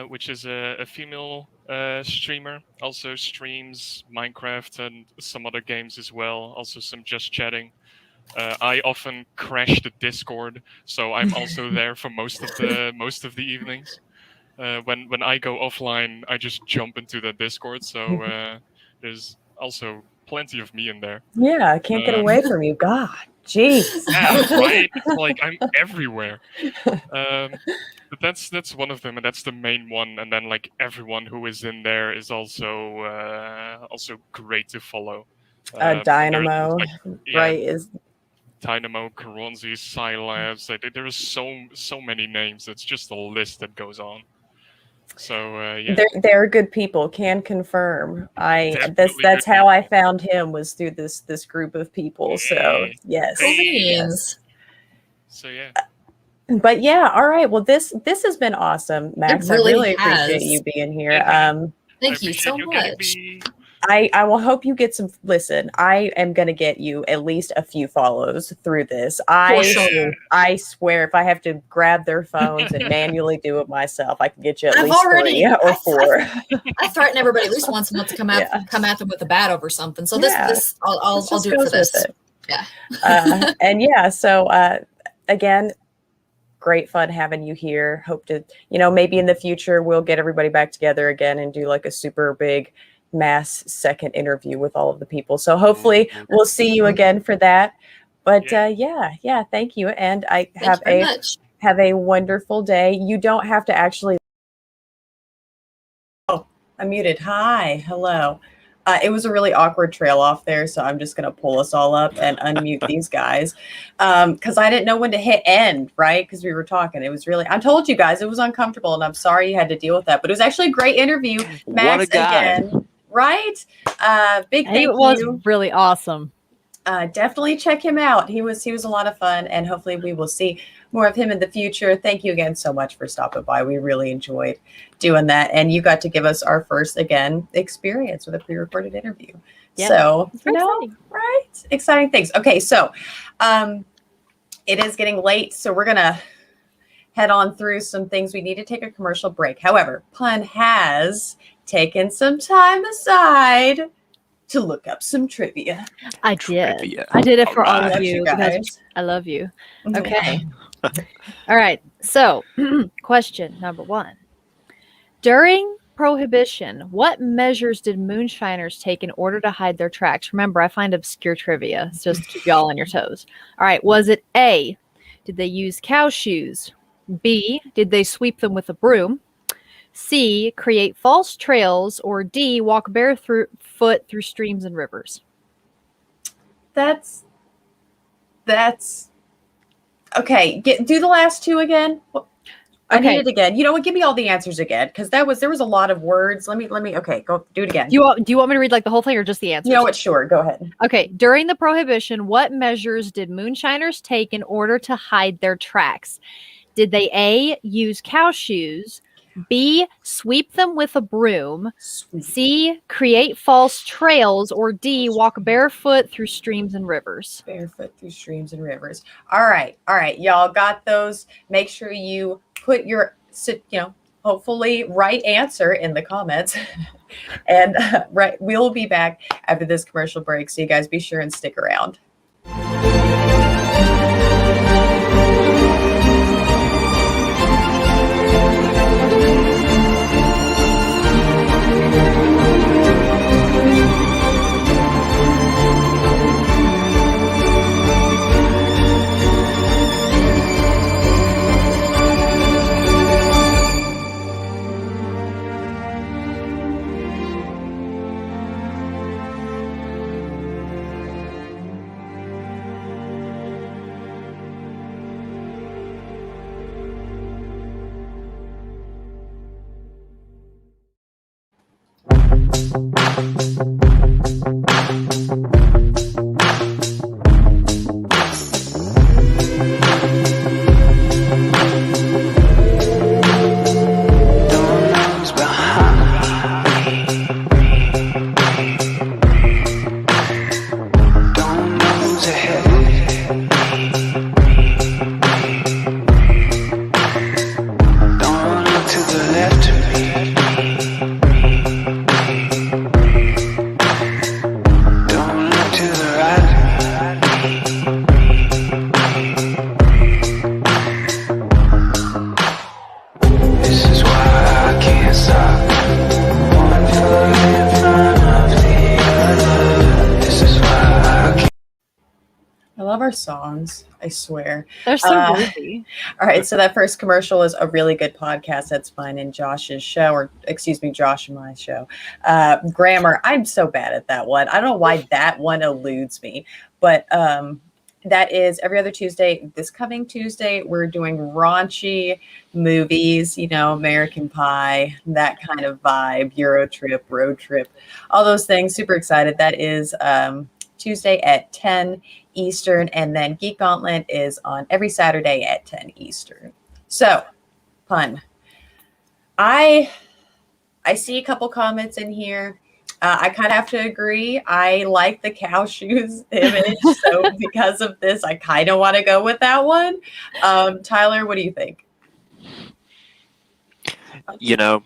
which is a female streamer. Also streams Minecraft and some other games as well. Also some just chatting. I often crash the Discord, so I'm also there for most of the evenings. When I go offline, I just jump into the Discord. So there's also plenty of me in there. Yeah, I can't get away from you. God, jeez. Yeah, right. It's like I'm everywhere. But that's one of them, and that's the main one. And then like everyone who is in there is also great to follow. Dynamo, right? Is Dynamo, Karonzi, Scilabs. There is so many names. It's just a list that goes on. So yeah, They're good people. Can confirm. Definitely That's good how I people. found him, was through this group of people. So Yeah. yes, Cool Hey. beans. So yeah, but yeah, all right. Well, this has been awesome, Max. I really really appreciate has. you being here. Mhm. I Thank you appreciate so you getting much. me. I will hope you get some. Listen, I am gonna get you at least a few follows through this. For sure. I swear, if I have to grab their phones and manually do it myself, I can get you at I've least already- 3 or 4. I threaten everybody at least once a month to come Yeah. at them with a bat over something. So Yeah. this I'll This just do it for goes with this. it. Yeah. And yeah, so again, great fun having you here. Hope to, maybe in the future we'll get everybody back together again and do like a super big mass second interview with all of the people. So hopefully we'll see you again for that. But yeah, thank you. And I Thank you very much. have a wonderful day. You don't have to actually. Oh, I'm muted. Hi, hello. It was a really awkward trail off there, so I'm just going to pull us all up and unmute these guys because I didn't know when to hit end, right? Because we were talking. It was really, I told you guys it was uncomfortable, and I'm sorry you had to deal with that. But it was actually a great interview. Max, What a guy. again, right? Big thank It was you. really awesome. Definitely check him out. He was a lot of fun, and hopefully we will see more of him in the future. Thank you again so much for stopping by. We really enjoyed doing that, and you got to give us our first experience with a pre-recorded interview. Yeah. So Very exciting. right, exciting things. Okay, so it is getting late, so we're gonna head on through some things. We need to take a commercial break. However, Pun has taken some time aside to look up some trivia. I did. Trivia. I did it for all right. of you because guys. I love you. Mhm. Okay. All right. So, question number 1. During Prohibition, what measures did moonshiners take in order to hide their tracks? Remember, I find obscure trivia. It's just to keep y'all on your toes. All right. Was it A, did they use cow shoes? B, did they sweep them with a broom? C, create false trails? Or D, walk barefoot through streams and rivers? That's okay. Do the last two again. I need it again. You know what? Give me all the answers again, because there was a lot of words. Let me. Okay, go do it again. Do you want me to read like the whole thing or just the answers? You know what? Sure, go ahead. Okay. During the Prohibition, what measures did moonshiners take in order to hide their tracks? Did they A, use cow shoes? B, sweep them with a broom? C, create false trails? Or D, walk barefoot through streams and rivers? Barefoot through streams and rivers. All right. Y'all got those. Make sure you put your, hopefully right answer in the comments. And we'll be back after this commercial break. So you guys be sure and stick around. Songs, I swear. They're so groovy. All right, so that first commercial is a really good podcast that's mine and Josh's show, or excuse me, Josh and my show. Grammar, I'm so bad at that one. I don't know why that one eludes me, but that is every other Tuesday. This coming Tuesday, we're doing raunchy movies, you know, American Pie, that kind of vibe, Euro trip, road trip, all those things. Super excited. That is Tuesday at 10 Eastern. And then Geek Gauntlet is on every Saturday at 10 Eastern. So, Pun. I see a couple comments in here. I kind of have to agree. I like the cow shoes image. So because of this, I kind of want to go with that one. Tyler, what do you think? You know,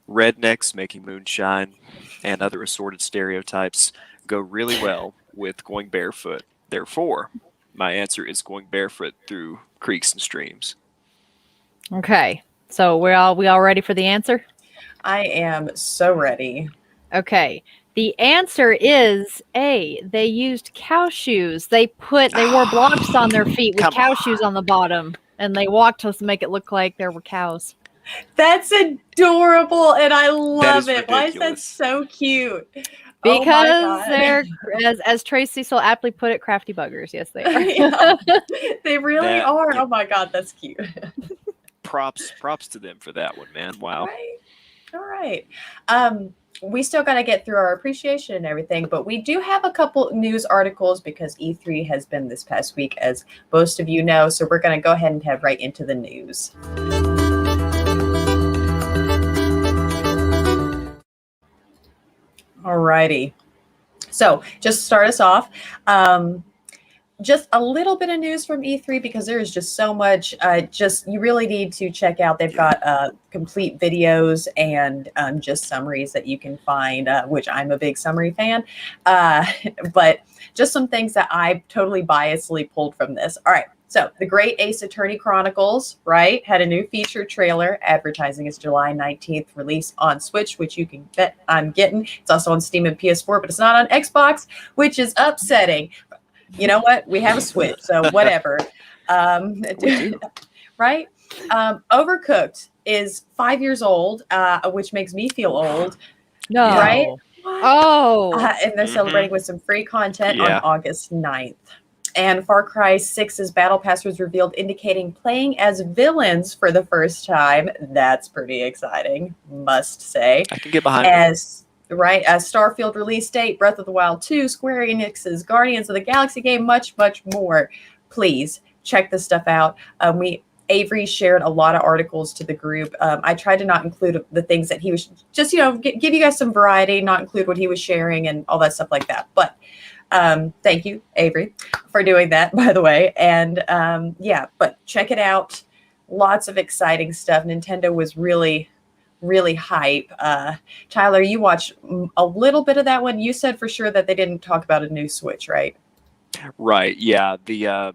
rednecks making moonshine and other assorted stereotypes go really well with going barefoot. Therefore, my answer is going barefoot through creeks and streams. Okay. So we all ready for the answer? I am so ready. Okay. The answer is A. They used cow shoes. They wore blocks on their feet with cow shoes on the bottom, and they walked to make it look like there were cows. That's adorable, and I love it. Ridiculous. Why is that so cute? Because they're, as Tracy so aptly put it, crafty buggers. Yes, they are. Yeah, they really are. Oh my God, that's cute. Props to them for that one, man. Wow. All right. We still got to get through our appreciation and everything, but we do have a couple news articles because E3 has been this past week, as most of you know. So we're going to go ahead and head right into the news. All righty. So just to start us off, just a little bit of news from E3 because there is just so much. You really need to check out. They've got complete videos and just summaries that you can find, which I'm a big summary fan. But just some things that I totally biasly pulled from this. All right. So the Great Ace Attorney Chronicles, right, had a new feature trailer advertising its July 19th release on Switch, which you can bet I'm getting. It's also on Steam and PS4, but it's not on Xbox, which is upsetting. You know what? We have a Switch, so whatever. Right? Overcooked is 5 years old, which makes me feel old. No. Right? Oh. And they're celebrating with some free content on August 9th. And Far Cry 6's Battle Pass was revealed, indicating playing as villains for the first time. That's pretty exciting, must say. I can get behind it. Right, as Starfield release date, Breath of the Wild 2, Square Enix's Guardians of the Galaxy game, much, much more. Please check this stuff out. Avery shared a lot of articles to the group. I tried to not include the things that he was just, give you guys some variety, not include what he was sharing and all that stuff like that. But thank you, Avery, for doing that, by the way. And but check it out. Lots of exciting stuff. Nintendo was really hype. Tyler, you watched a little bit of that one. You said for sure that they didn't talk about a new Switch, right? Right. Yeah. The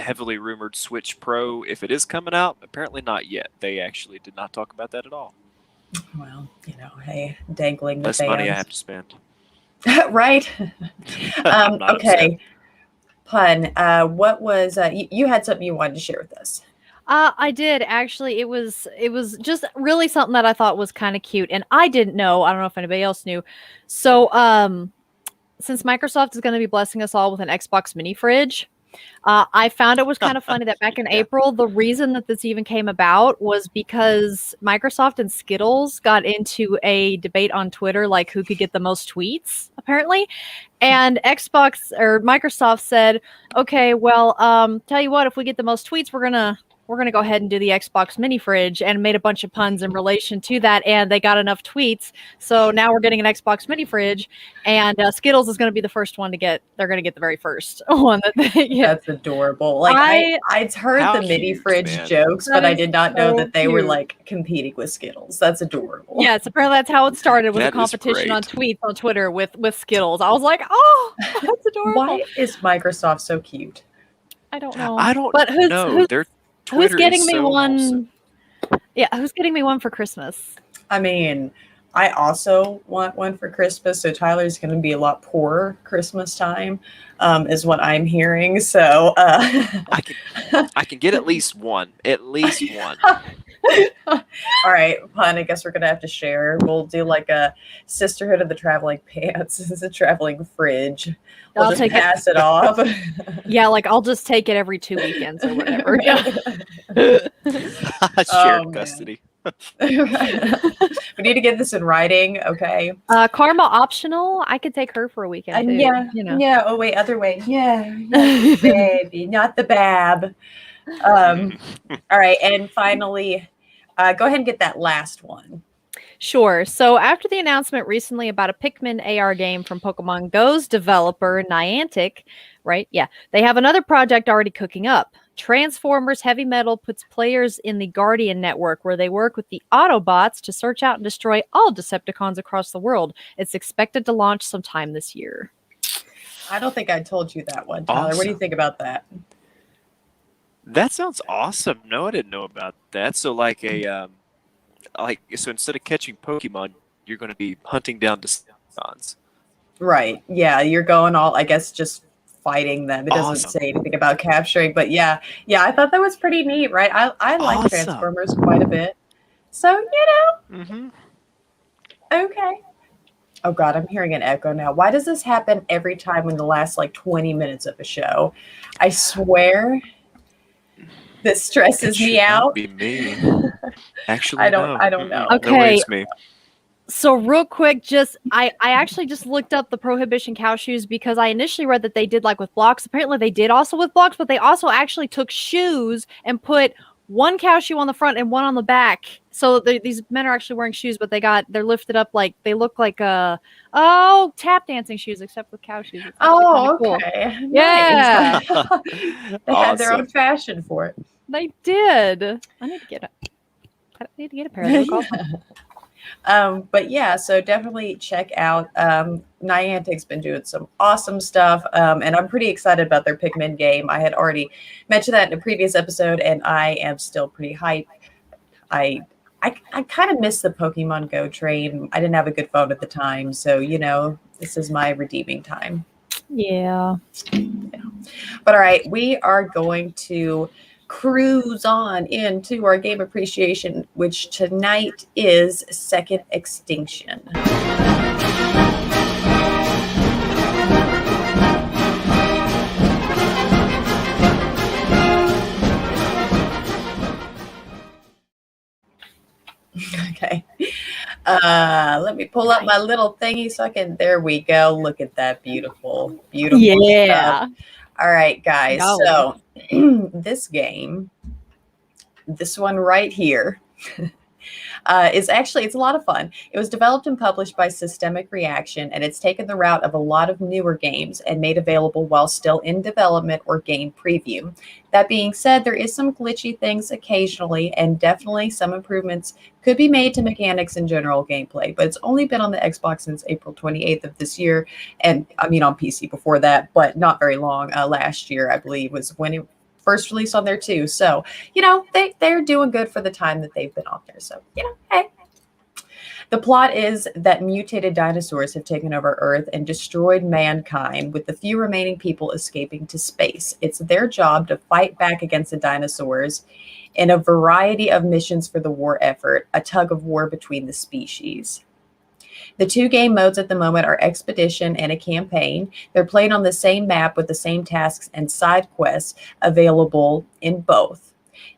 heavily rumored Switch Pro, if it is coming out, apparently not yet. They actually did not talk about that at all. Well, hey, dangling the less fans. money I have to spend. Right. Okay. Upset. Pun. What was you had something you wanted to share with us? I did actually. It was just really something that I thought was kind of cute, and I didn't know. I don't know if anybody else knew. So, since Microsoft is going to be blessing us all with an Xbox mini fridge, I found it was kind of funny that back in April, the reason that this even came about was because Microsoft and Skittles got into a debate on Twitter, like who could get the most tweets, apparently. And Microsoft said, okay, well, tell you what, if we get the most tweets, we're gonna go ahead and do the Xbox mini fridge, and made a bunch of puns in relation to that, and they got enough tweets. So now we're getting an Xbox mini fridge, and Skittles is going to be the first one to get. They're going to get the very first one that they get. That's adorable. Like I'd heard the mini fridge jokes, but I did not know that they were like competing with Skittles. That's adorable. Yes, apparently that's how it started, with a competition on tweets on Twitter with Skittles. I was like, oh, that's adorable. Why is Microsoft so cute? I don't know. I don't know. Who's getting me one? Awesome. Yeah, who's getting me one for Christmas? I mean, I also want one for Christmas. So Tyler's going to be a lot poorer Christmas time, is what I'm hearing. So I can get at least one. At least one. All right, Pun, I guess we're gonna have to share. We'll do like a Sisterhood of the Traveling Pants. This is a traveling fridge. We'll I'll just take it. pass it off. Yeah, like I'll just take it every 2 weekends or whatever. Yeah. Shared man. custody. We need to get this in writing, okay? Karma optional. I could take her for a weekend too. Yeah, You know. yeah. Oh wait, other way. Yeah, baby, not the bab. All right, and finally, go ahead and get that last one. Sure. So after the announcement recently about a Pikmin AR game from Pokemon Go's developer Niantic, right? Yeah, they have another project already cooking up. Transformers Heavy Metal puts players in the Guardian network where they work with the Autobots to search out and destroy all Decepticons across the world. It's expected to launch sometime this year. I don't think I told you that one, Tyler. What do you Awesome. think about that? That sounds awesome. No, I didn't know about that. So like a so instead of catching Pokemon, you're going to be hunting down Decepticons. Right. Yeah, you're going all, I guess, just fighting them. It doesn't Awesome. say anything about capturing, but yeah, I thought that was pretty neat, right? I like Awesome. Transformers quite a bit. So, Mm-hmm. okay. Oh God, I'm hearing an echo now. Why does this happen every time in the last like 20 minutes of a show? I swear this stresses me out. Be me. Actually, I don't know. No, Okay. it's me. So real quick, I actually just looked up the Prohibition cow shoes because I initially read that they did like with blocks. Apparently they did also with blocks, but they also actually took shoes and put one cow shoe on the front and one on the back. So these men are actually wearing shoes, but they're lifted up like they look like tap dancing shoes except with cow shoes. It's Oh, cool. okay. Yeah. Nice. They had their own fashion for it. They did. I need to get a pair. They look awesome. But yeah, so definitely check out Niantic's been doing some awesome stuff, and I'm pretty excited about their Pikmin game. I had already mentioned that in a previous episode, and I am still pretty hyped. I kind of miss the Pokemon Go train. I didn't have a good phone at the time, so this is my redeeming time. Yeah. But all right, we are going to cruise on into our game appreciation, which tonight is Second Extinction. Okay. Let me pull up my little thingy so I can. There we go. Look at that beautiful stuff. All right, guys. So this game, this one right here, is actually, it's a lot of fun. It was developed and published by Systemic Reaction, and it's taken the route of a lot of newer games and made available while still in development or game preview. That being said, there is some glitchy things occasionally, and definitely some improvements could be made to mechanics and general gameplay, but it's only been on the Xbox since April 28th of this year, and I mean on PC before that, but not very long. Last year, I believe, was when it first released on there too. So, they're doing good for the time that they've been on there. So, hey. The plot is that mutated dinosaurs have taken over Earth and destroyed mankind, with the few remaining people escaping to space. It's their job to fight back against the dinosaurs in a variety of missions for the war effort, a tug of war between the species. The two game modes at the moment are Expedition and a Campaign. They're played on the same map with the same tasks and side quests available in both.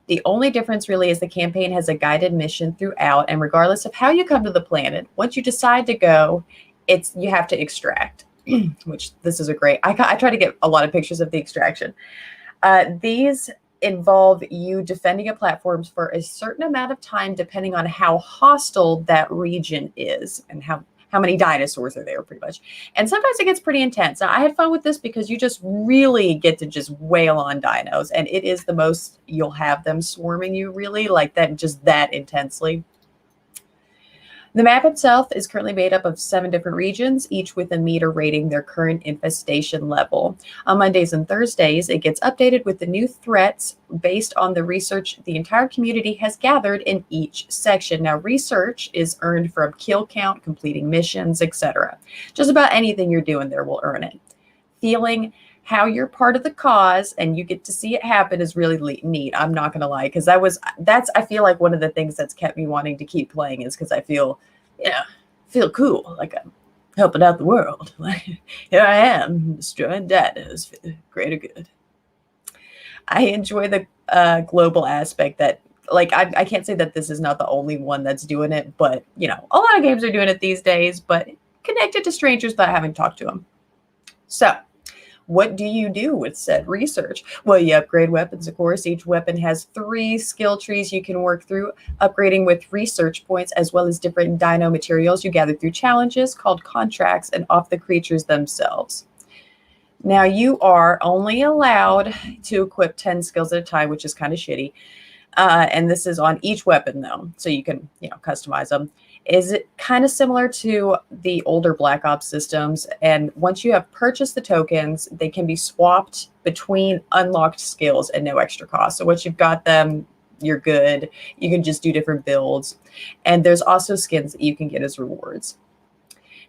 The only difference really is the campaign has a guided mission throughout, and regardless of how you come to the planet, once you decide to go, you have to extract, which this is a great, I try to get a lot of pictures of the extraction. These involve you defending a platform for a certain amount of time, depending on how hostile that region is and how many dinosaurs are there, pretty much. And sometimes it gets pretty intense. Now, I had fun with this because you just really get to just wail on dinos, and it is the most you'll have them swarming you, really, like that, just that intensely. The map itself is currently made up of 7 different regions, each with a meter rating their current infestation level. On Mondays and Thursdays, it gets updated with the new threats based on the research the entire community has gathered in each section. Now, research is earned from kill count, completing missions, etc. Just about anything you're doing there will earn it. Feeling how you're part of the cause and you get to see it happen is really neat. I'm not gonna lie, because that's I feel like one of the things that's kept me wanting to keep playing is because I feel cool, like I'm helping out the world. Like here I am destroying dinos for the greater good. I enjoy the global aspect that, like, I can't say that this is not the only one that's doing it, but a lot of games are doing it these days, but connected to strangers without having to talk to them. So what do you do with said research? Well, you upgrade weapons, of course. Each weapon has 3 skill trees you can work through, upgrading with research points, as well as different dino materials you gather through challenges called contracts and off the creatures themselves. Now, you are only allowed to equip 10 skills at a time, which is kind of shitty. And this is on each weapon, though, so you can customize them. Is it kind of similar to the older Black Ops systems? And once you have purchased the tokens, they can be swapped between unlocked skills at no extra cost. So once you've got them, you're good. You can just do different builds. And there's also skins that you can get as rewards.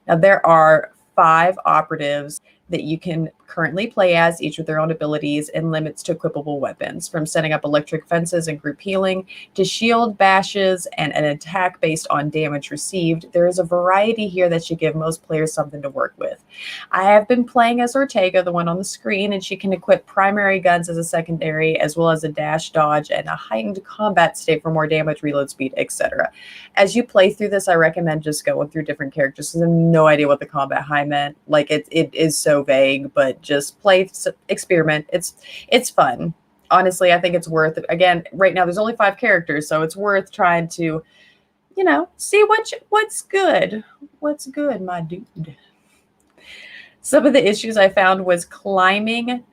Now, there are 5 operatives that you can currently play as, each with their own abilities and limits to equipable weapons, from setting up electric fences and group healing to shield bashes and an attack based on damage received. There is a variety here that should give most players something to work with. I have been playing as Ortega, the one on the screen, and she can equip primary guns as a secondary, as well as a dash, dodge, and a heightened combat state for more damage, reload speed, etc. As you play through this, I recommend just going through different characters because I have no idea what the combat high meant. Like it is so vague, but just play, experiment. It's fun. Honestly, I think it's worth it. Again, right now there's only 5 characters, so it's worth trying to, see what's good. What's good, my dude. Some of the issues I found was climbing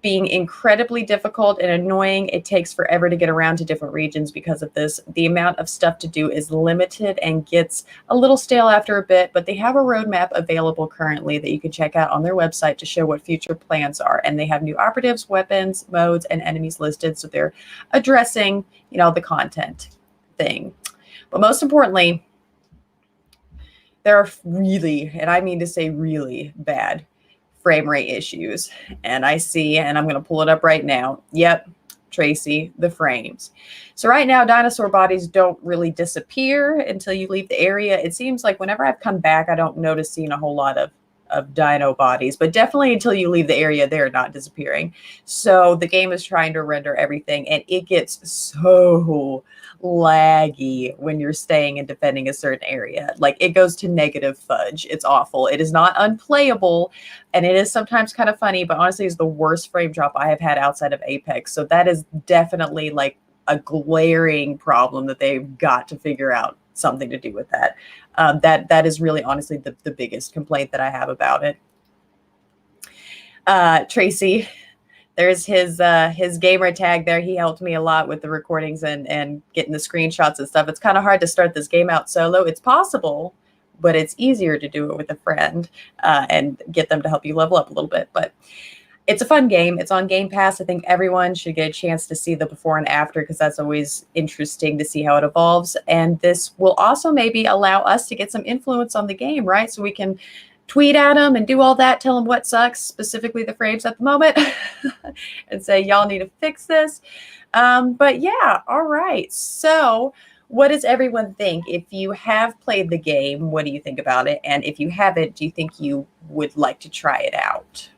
being incredibly difficult and annoying. It takes forever to get around to different regions because of this. The amount of stuff to do is limited and gets a little stale after a bit, but they have a roadmap available currently that you can check out on their website to show what future plans are. And they have new operatives, weapons, modes, and enemies listed. So they're addressing, the content thing. But most importantly, there are really, and I mean to say really bad frame rate issues. And I see, and I'm going to pull it up right now. Yep, Tracy, the frames. So right now, dinosaur bodies don't really disappear until you leave the area. It seems like whenever I've come back, I don't notice seeing a whole lot of dino bodies, but definitely until you leave the area, they're not disappearing. So the game is trying to render everything, and it gets so laggy when you're staying and defending a certain area. Like it goes to negative fudge. It's awful. It is not unplayable, and it is sometimes kind of funny, but honestly it's the worst frame drop I have had outside of Apex. So that is definitely like a glaring problem that they've got to figure out something to do with that. That is really honestly the biggest complaint that I have about it. Tracy, there's his gamer tag there. He helped me a lot with the recordings and getting the screenshots and stuff. It's kind of hard to start this game out solo. It's possible, but it's easier to do it with a friend and get them to help you level up a little bit. But it's a fun game. It's on Game Pass. I think everyone should get a chance to see the before and after because that's always interesting to see how it evolves. And this will also maybe allow us to get some influence on the game, right? So we can tweet at them and do all that, tell them what sucks, specifically the frames at the moment, and say, y'all need to fix this. But yeah, all right. So what does everyone think? If you have played the game, what do you think about it? And if you haven't, do you think you would like to try it out?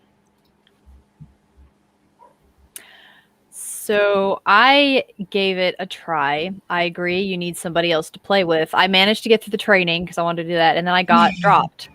So I gave it a try. I agree. You need somebody else to play with. I managed to get through the training because I wanted to do that. And then I got dropped.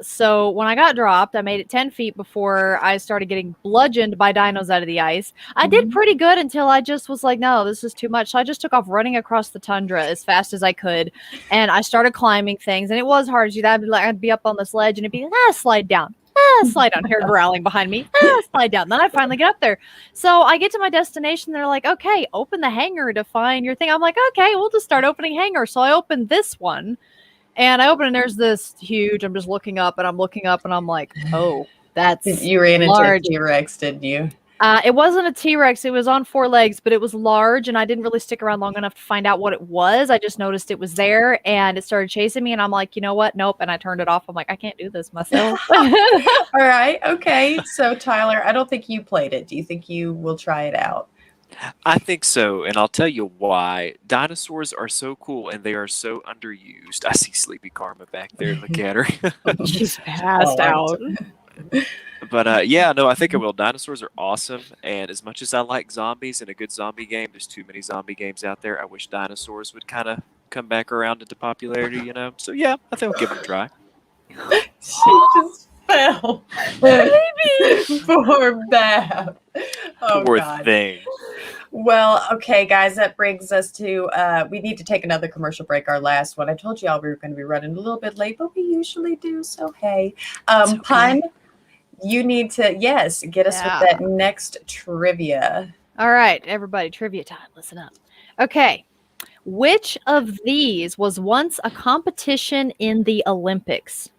So when I got dropped, I made it 10 feet before I started getting bludgeoned by dinos out of the ice. I did pretty good until I just was like, no, this is too much. So I just took off running across the tundra as fast as I could. And I started climbing things. And it was hard to do that. I'd be up on this ledge and it'd be, slide down. Slide down. Hair growling behind me. Slide down. Then I finally get up there. So I get to my destination. They're like, okay, open the hangar to find your thing. I'm like, okay, we'll just start opening hangar. So I opened this one. And I open and there's this huge, I'm looking up and I'm like, oh, that's you ran large. into T-Rex, didn't you? It wasn't a T-Rex. It was on 4 legs, but it was large, and I didn't really stick around long enough to find out what it was. I just noticed it was there, and it started chasing me, and I'm like, you know what? Nope. And I turned it off. I'm like, I can't do this myself. All right. Okay. So, Tyler, I don't think you played it. Do you think you will try it out? I think so, and I'll tell you why. Dinosaurs are so cool, and they are so underused. I see Sleepy Karma back there. Look at her. She's passed out. But yeah, no, I think I will. Dinosaurs are awesome, and as much as I like zombies and a good zombie game, there's too many zombie games out there. I wish dinosaurs would kind of come back around into popularity, you know? So yeah, I think I'll give it a try. She just fell. Baby! Poor Bab. Oh, Poor God. thing. Well, okay, guys, that brings us to, we need to take another commercial break, our last one. I told y'all we were going to be running a little bit late, but we usually do, so hey. It's okay. Pun, you need to, yes, get us with that next trivia. All right, everybody, trivia time. Listen up. Okay. Which of these was once a competition in the Olympics?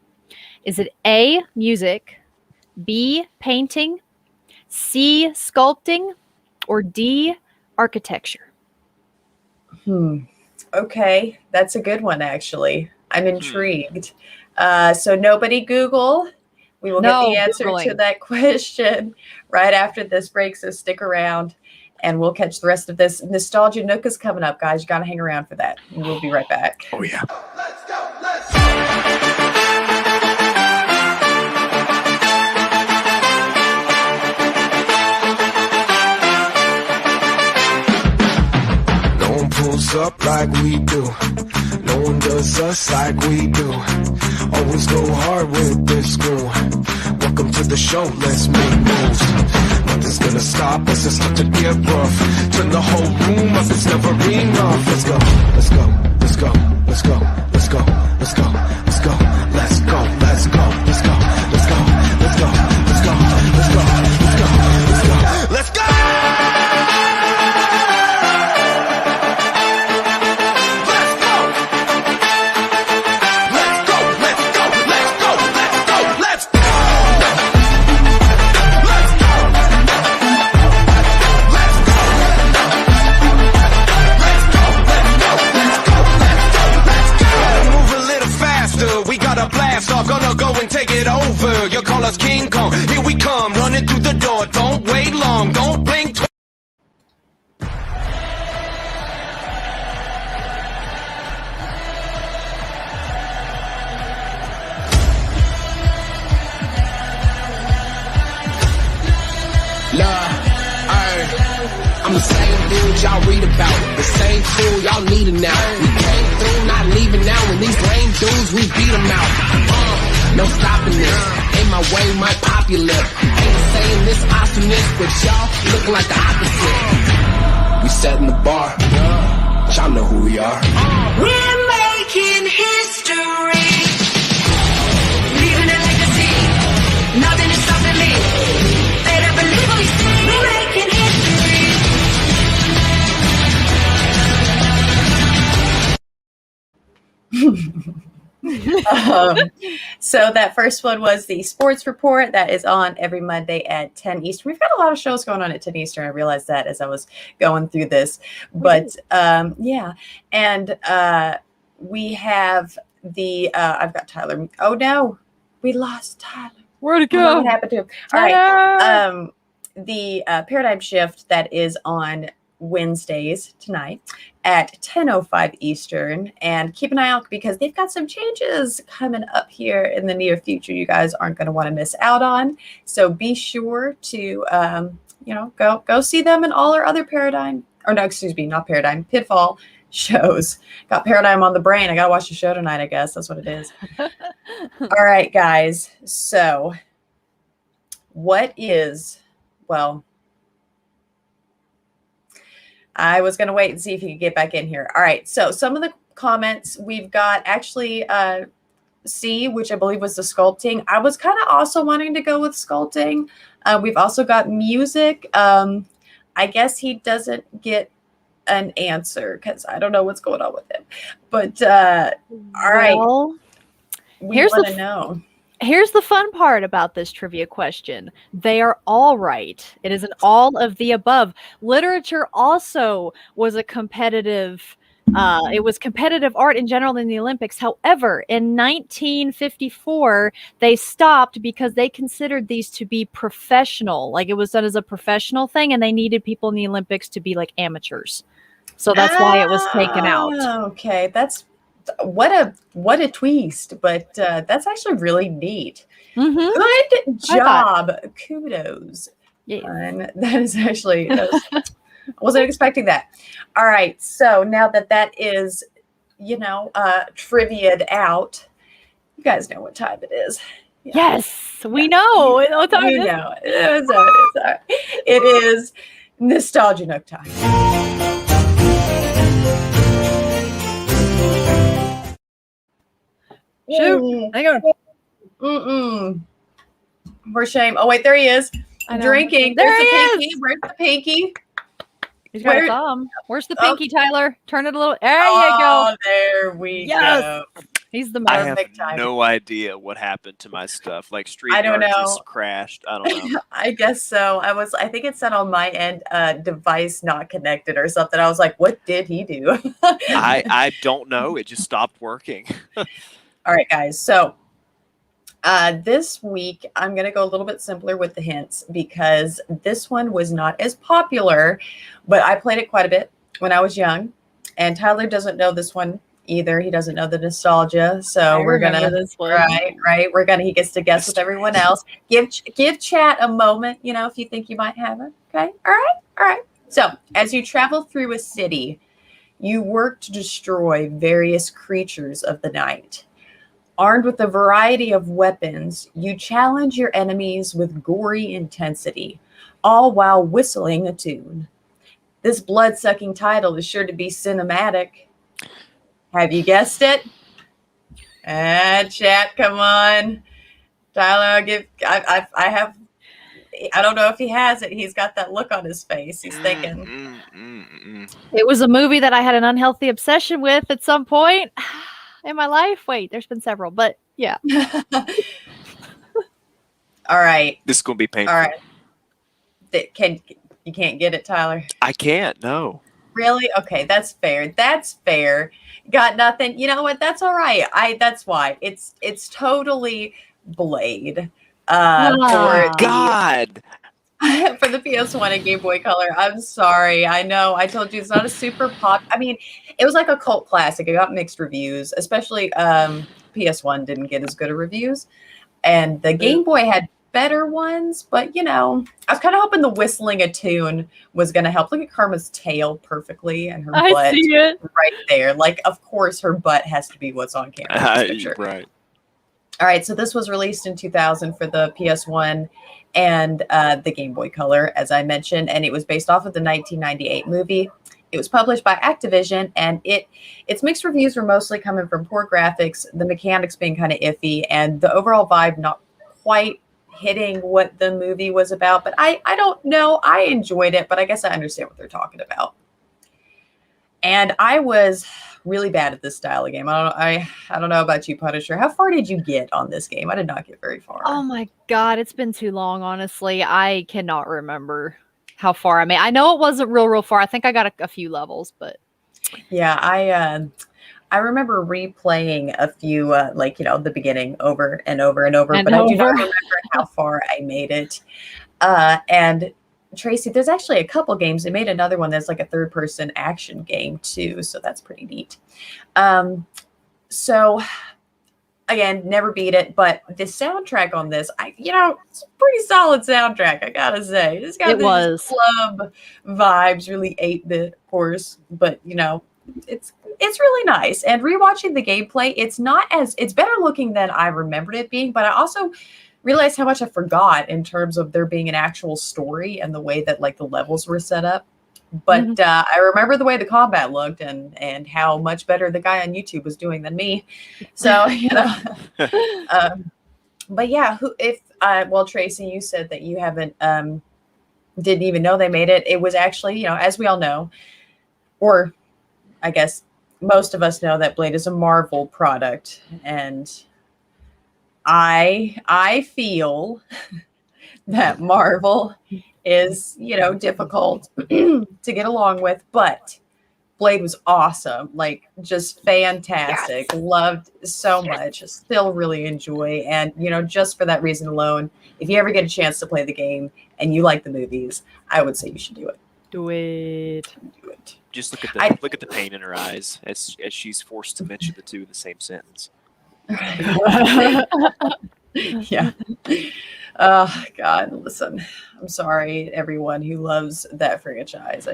Is it A, music, B, painting, C, sculpting, or D, architecture? Okay, that's a good one, actually. I'm intrigued. So nobody Google. We will get the answer to that question right after this break, so stick around, and we'll catch the rest of this. Nostalgia Nook is coming up, guys. You got to hang around for that. And we'll be right back. Oh, yeah. Let's go, let's go. No one pulls up like we do. No one does us like we do. Always go hard with this crew. Welcome to the show, let's make moves. Nothing's gonna stop us, it's not to get rough. Turn the whole room up, it's never enough. Let's go, let's go, let's go, let's go, let's go, let's go, let's go, let's go, let's go, let's go, let's go, let's go, let's go, let's go, let's go, let's go, let's go. Gonna go and take it over. You call us King Kong. Here we come, running through the door. Don't wait long, don't blink. I'm the same dude y'all read about, the same fool y'all needin' now. We came through, not leaving now. When these lame dudes, we beat them out. No stopping this. Ain't my way, might pop your lip. Ain't saying this awesomeness, but y'all looking like the opposite. We setting the bar. Y'all know who we are. We're making history. Leaving a legacy. Nothing is stopping me. Better believe what we see. We're making history. So that first one was the sports report that is on every Monday at 10 Eastern. We've got a lot of shows going on at 10 Eastern. I realized that as I was going through this, but yeah. And we have the, I've got Tyler. Oh no, we lost Tyler. Where'd it I don't know go? what happened to him? All right. The paradigm shift that is on Wednesdays tonight at 10:05 Eastern, and keep an eye out because they've got some changes coming up here in the near future you guys aren't going to want to miss out on. So be sure to go see them and all our other paradigm, or no, excuse me, not paradigm, pitfall shows. Got paradigm on the brain. I gotta watch the show tonight, I guess that's what it is. All right, guys, so what is, well, I was going to wait and see if you could get back in here. All right. So some of the comments we've got actually C, which I believe was the sculpting. I was kind of also wanting to go with sculpting. We've also got music. I guess he doesn't get an answer because I don't know what's going on with him. But all right. Well, We want to know. Here's the fun part about this trivia question. They are all right. It is an all of the above. Literature also was a competitive it was competitive art in general in the Olympics. However, in 1954, they stopped because they considered these to be professional. Like it was done as a professional thing, and they needed people in the Olympics to be like amateurs. So that's why it was taken out. Okay, that's what a twist, but that's actually really neat. Mm-hmm. Good job. Kudos. Yeah. That is actually, I wasn't expecting that. All right. So now that is, trivia'd out, you guys know what time it is. Yeah. Yes, we know. What time We is it? know. It's all right. It is Nostalgia Nook time. Shoot. Hang on. For shame. Oh, wait, there he is. I know. Drinking. There Where's he the pinky? is. Where's the pinky? He's got a thumb. Where's the pinky, Tyler? Turn it a little. There Oh, you go. there we go. He's the I man. have no idea what happened to my stuff. Like I don't StreamYard know. just crashed. I don't know. I guess so. I think it said on my end, device not connected or something. I was like, what did he do? I don't know. It just stopped working. All right, guys. So this week, I'm going to go a little bit simpler with the hints because this one was not as popular, but I played it quite a bit when I was young. And Tyler doesn't know this one either. He doesn't know the nostalgia. So we're going to, this one. right. He gets to guess with everyone else. Give chat a moment, if you think you might have it. Okay. All right. So as you travel through a city, you work to destroy various creatures of the night. Armed with a variety of weapons, you challenge your enemies with gory intensity, all while whistling a tune. This blood-sucking title is sure to be cinematic. Have you guessed it? Chat, come on. Tyler, I don't know if he has it. He's got that look on his face. He's thinking. It was a movie that I had an unhealthy obsession with at some point in my life. Wait, there's been several, but yeah. All right. This is going to be painful. All right. You can't get it, Tyler? I can't. No. Really? Okay, that's fair. Got nothing. You know what? That's all right. That's why. It's totally Blade. God. For the PS1 and Game Boy Color. I'm sorry. I know. I told you it's not a super pop. I mean, it was like a cult classic. It got mixed reviews, especially PS1 didn't get as good of reviews. And the Game Boy had better ones, but I was kind of hoping the whistling a tune was going to help. Look at Karma's tail perfectly and her butt I see it right there. Like, of course, her butt has to be what's on camera. In this picture. Right. All right, so this was released in 2000 for the PS1 and the Game Boy Color, as I mentioned, and it was based off of the 1998 movie. It was published by Activision, and its mixed reviews were mostly coming from poor graphics, the mechanics being kind of iffy, and the overall vibe not quite hitting what the movie was about. But I don't know. I enjoyed it, but I guess I understand what they're talking about. And I was really bad at this style of game. I don't know about you, Punisher. How far did you get on this game? I did not get very far. Oh my God, it's been too long, honestly. I cannot remember how far I made. I know it wasn't real far. I think I got a few levels, but yeah, I remember replaying a few the beginning over and over and over, but I do not remember how far I made it. And Tracy, there's actually a couple games. They made another one that's like a third-person action game too, so that's pretty neat. So again, never beat it, but the soundtrack on this, it's a pretty solid soundtrack, I gotta say. It's got these club vibes, really 8-bit, of course, but it's really nice. And rewatching the gameplay, it's better looking than I remembered it being, but I also realized how much I forgot in terms of there being an actual story and the way that like the levels were set up. But I remember the way the combat looked and how much better the guy on YouTube was doing than me. So, but yeah, Tracy, you said that you haven't, didn't even know they made it. It was actually, as we all know, or I guess most of us know, that Blade is a Marvel product, and I feel that Marvel is, difficult to get along with, but Blade was awesome, like just fantastic. Yes. Loved so much. Still really enjoy, and just for that reason alone, if you ever get a chance to play the game and you like the movies, I would say you should do it. Do it. Do it. Just look at the pain in her eyes as she's forced to mention the two in the same sentence. Yeah. Oh God, listen. I'm sorry, everyone who loves that franchise.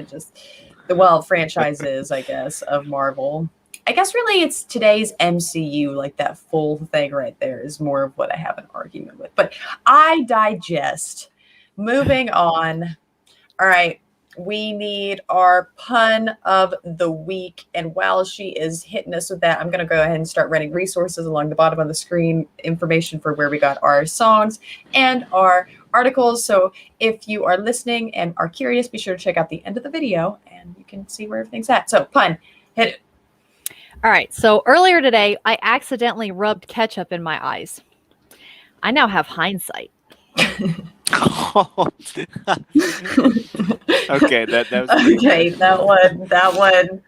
Franchises, I guess, of Marvel. I guess really it's today's MCU, like that full thing right there is more of what I have an argument with. But I digest. Moving on. All right. We need our pun of the week. And while she is hitting us with that, I'm going to go ahead and start running resources along the bottom of the screen, information for where we got our songs and our articles. So if you are listening and are curious, be sure to check out the end of the video and you can see where everything's at. So pun, hit it. All right. So earlier today, I accidentally rubbed ketchup in my eyes. I now have hindsight. Okay, that was okay. That one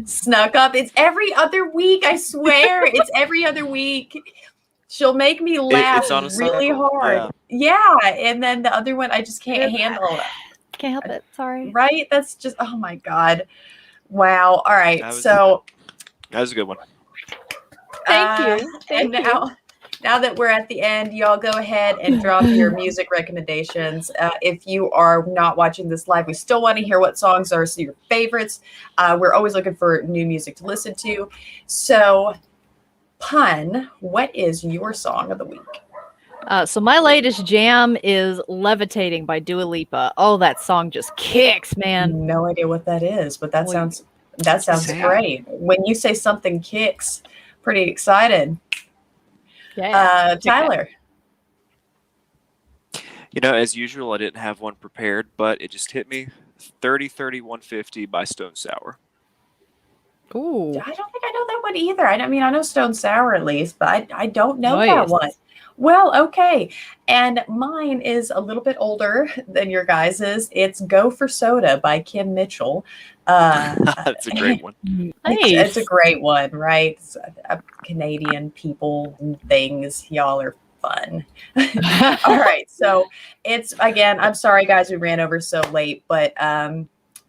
snuck up. It's every other week. I swear, it's every other week. She'll make me laugh it's on a really cycle. hard. Yeah, and then the other one I just can't handle. Can't help it. Sorry. Right? That's just oh my God. Wow. All right. That was a good one. Thank you. And now that we're at the end, y'all go ahead and drop your music recommendations. If you are not watching this live, we still want to hear what songs are your favorites. We're always looking for new music to listen to. So, Pun, what is your song of the week? So my latest jam is Levitating by Dua Lipa. Oh, that song just kicks, man. No idea what that is, but that sounds Same. great. When you say something kicks, pretty excited. Yeah. Tyler. As usual, I didn't have one prepared, but it just hit me. 30-30-150 by Stone Sour. Ooh. I don't think I know that one either. I know Stone Sour at least, but I don't know that Nice. one. Well, okay. And mine is a little bit older than your guys's. It's Go for Soda by Kim Mitchell. That's a great one. It's a great one, right? It's, Canadian people and things. Y'all are fun. All right. So it's, again, I'm sorry, guys, we ran over so late, but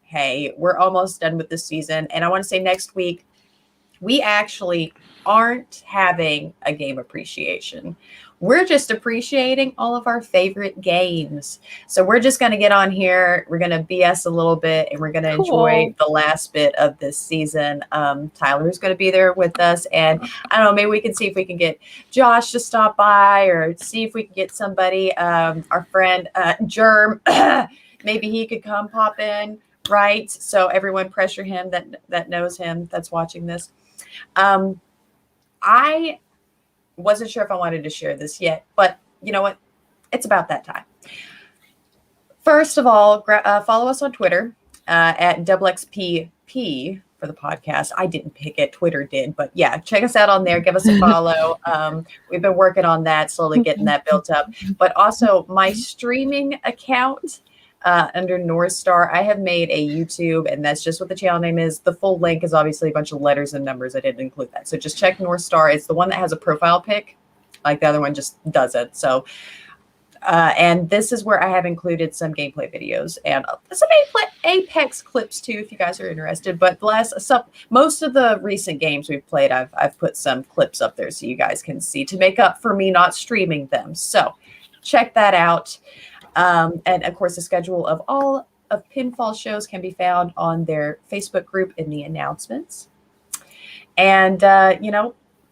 hey, we're almost done with this season. And I want to say next week, we actually aren't having a game appreciation. We're just appreciating all of our favorite games. So we're just going to get on here. We're going to BS a little bit and we're going to enjoy the last bit of this season. Tyler's going to be there with us. And I don't know, maybe we can see if we can get Josh to stop by or see if we can get somebody, our friend Germ, maybe he could come pop in, right? So everyone pressure him that knows him, that's watching this. I wasn't sure if I wanted to share this yet, but you know what? It's about that time. First of all, follow us on Twitter at DoubleXP for the podcast. I didn't pick it. Twitter did. But yeah, check us out on there. Give us a follow. We've been working on that, slowly getting that built up. But also my streaming account under North Star, I have made a YouTube, and that's just what the channel name is. The full link is obviously a bunch of letters and numbers. I didn't include that. So just check North Star. It's the one that has a profile pic, like the other one just doesn't. So, and this is where I have included some gameplay videos and some Apex clips too, if you guys are interested. But most of the recent games we've played, I've put some clips up there so you guys can see to make up for me not streaming them. So check that out. And of course, the schedule of all of Pinfall shows can be found on their Facebook group in the announcements. And,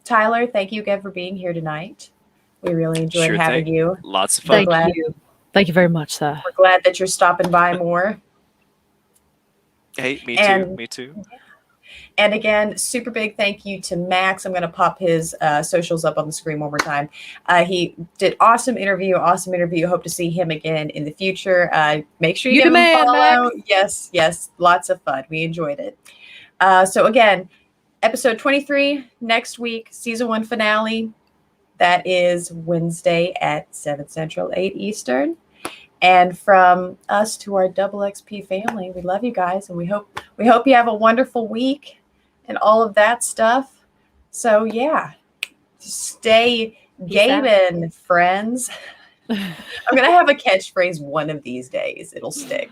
Tyler, thank you again for being here tonight. We really enjoyed having you. Lots of fun. Thank you. Thank you very much, sir. We're glad that you're stopping by more. Hey, me too. And again, super big thank you to Max. I'm going to pop his socials up on the screen one more time. He did awesome interview. Hope to see him again in the future. Make sure you give him a follow. Max. Yes. Lots of fun. We enjoyed it. So again, episode 23 next week, season 1 finale. That is Wednesday at 7 Central, 8 Eastern. And from us to our DoubleXP family, we love you guys, and we hope you have a wonderful week and all of that stuff. So yeah, stay gaming, friends. I'm gonna have a catchphrase one of these days. It'll stick.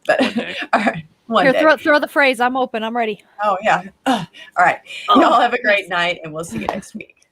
But One day. all right, one Here, day. throw the phrase. I'm open. I'm ready. Oh yeah. All right. Y'all have a great night, and we'll see you next week.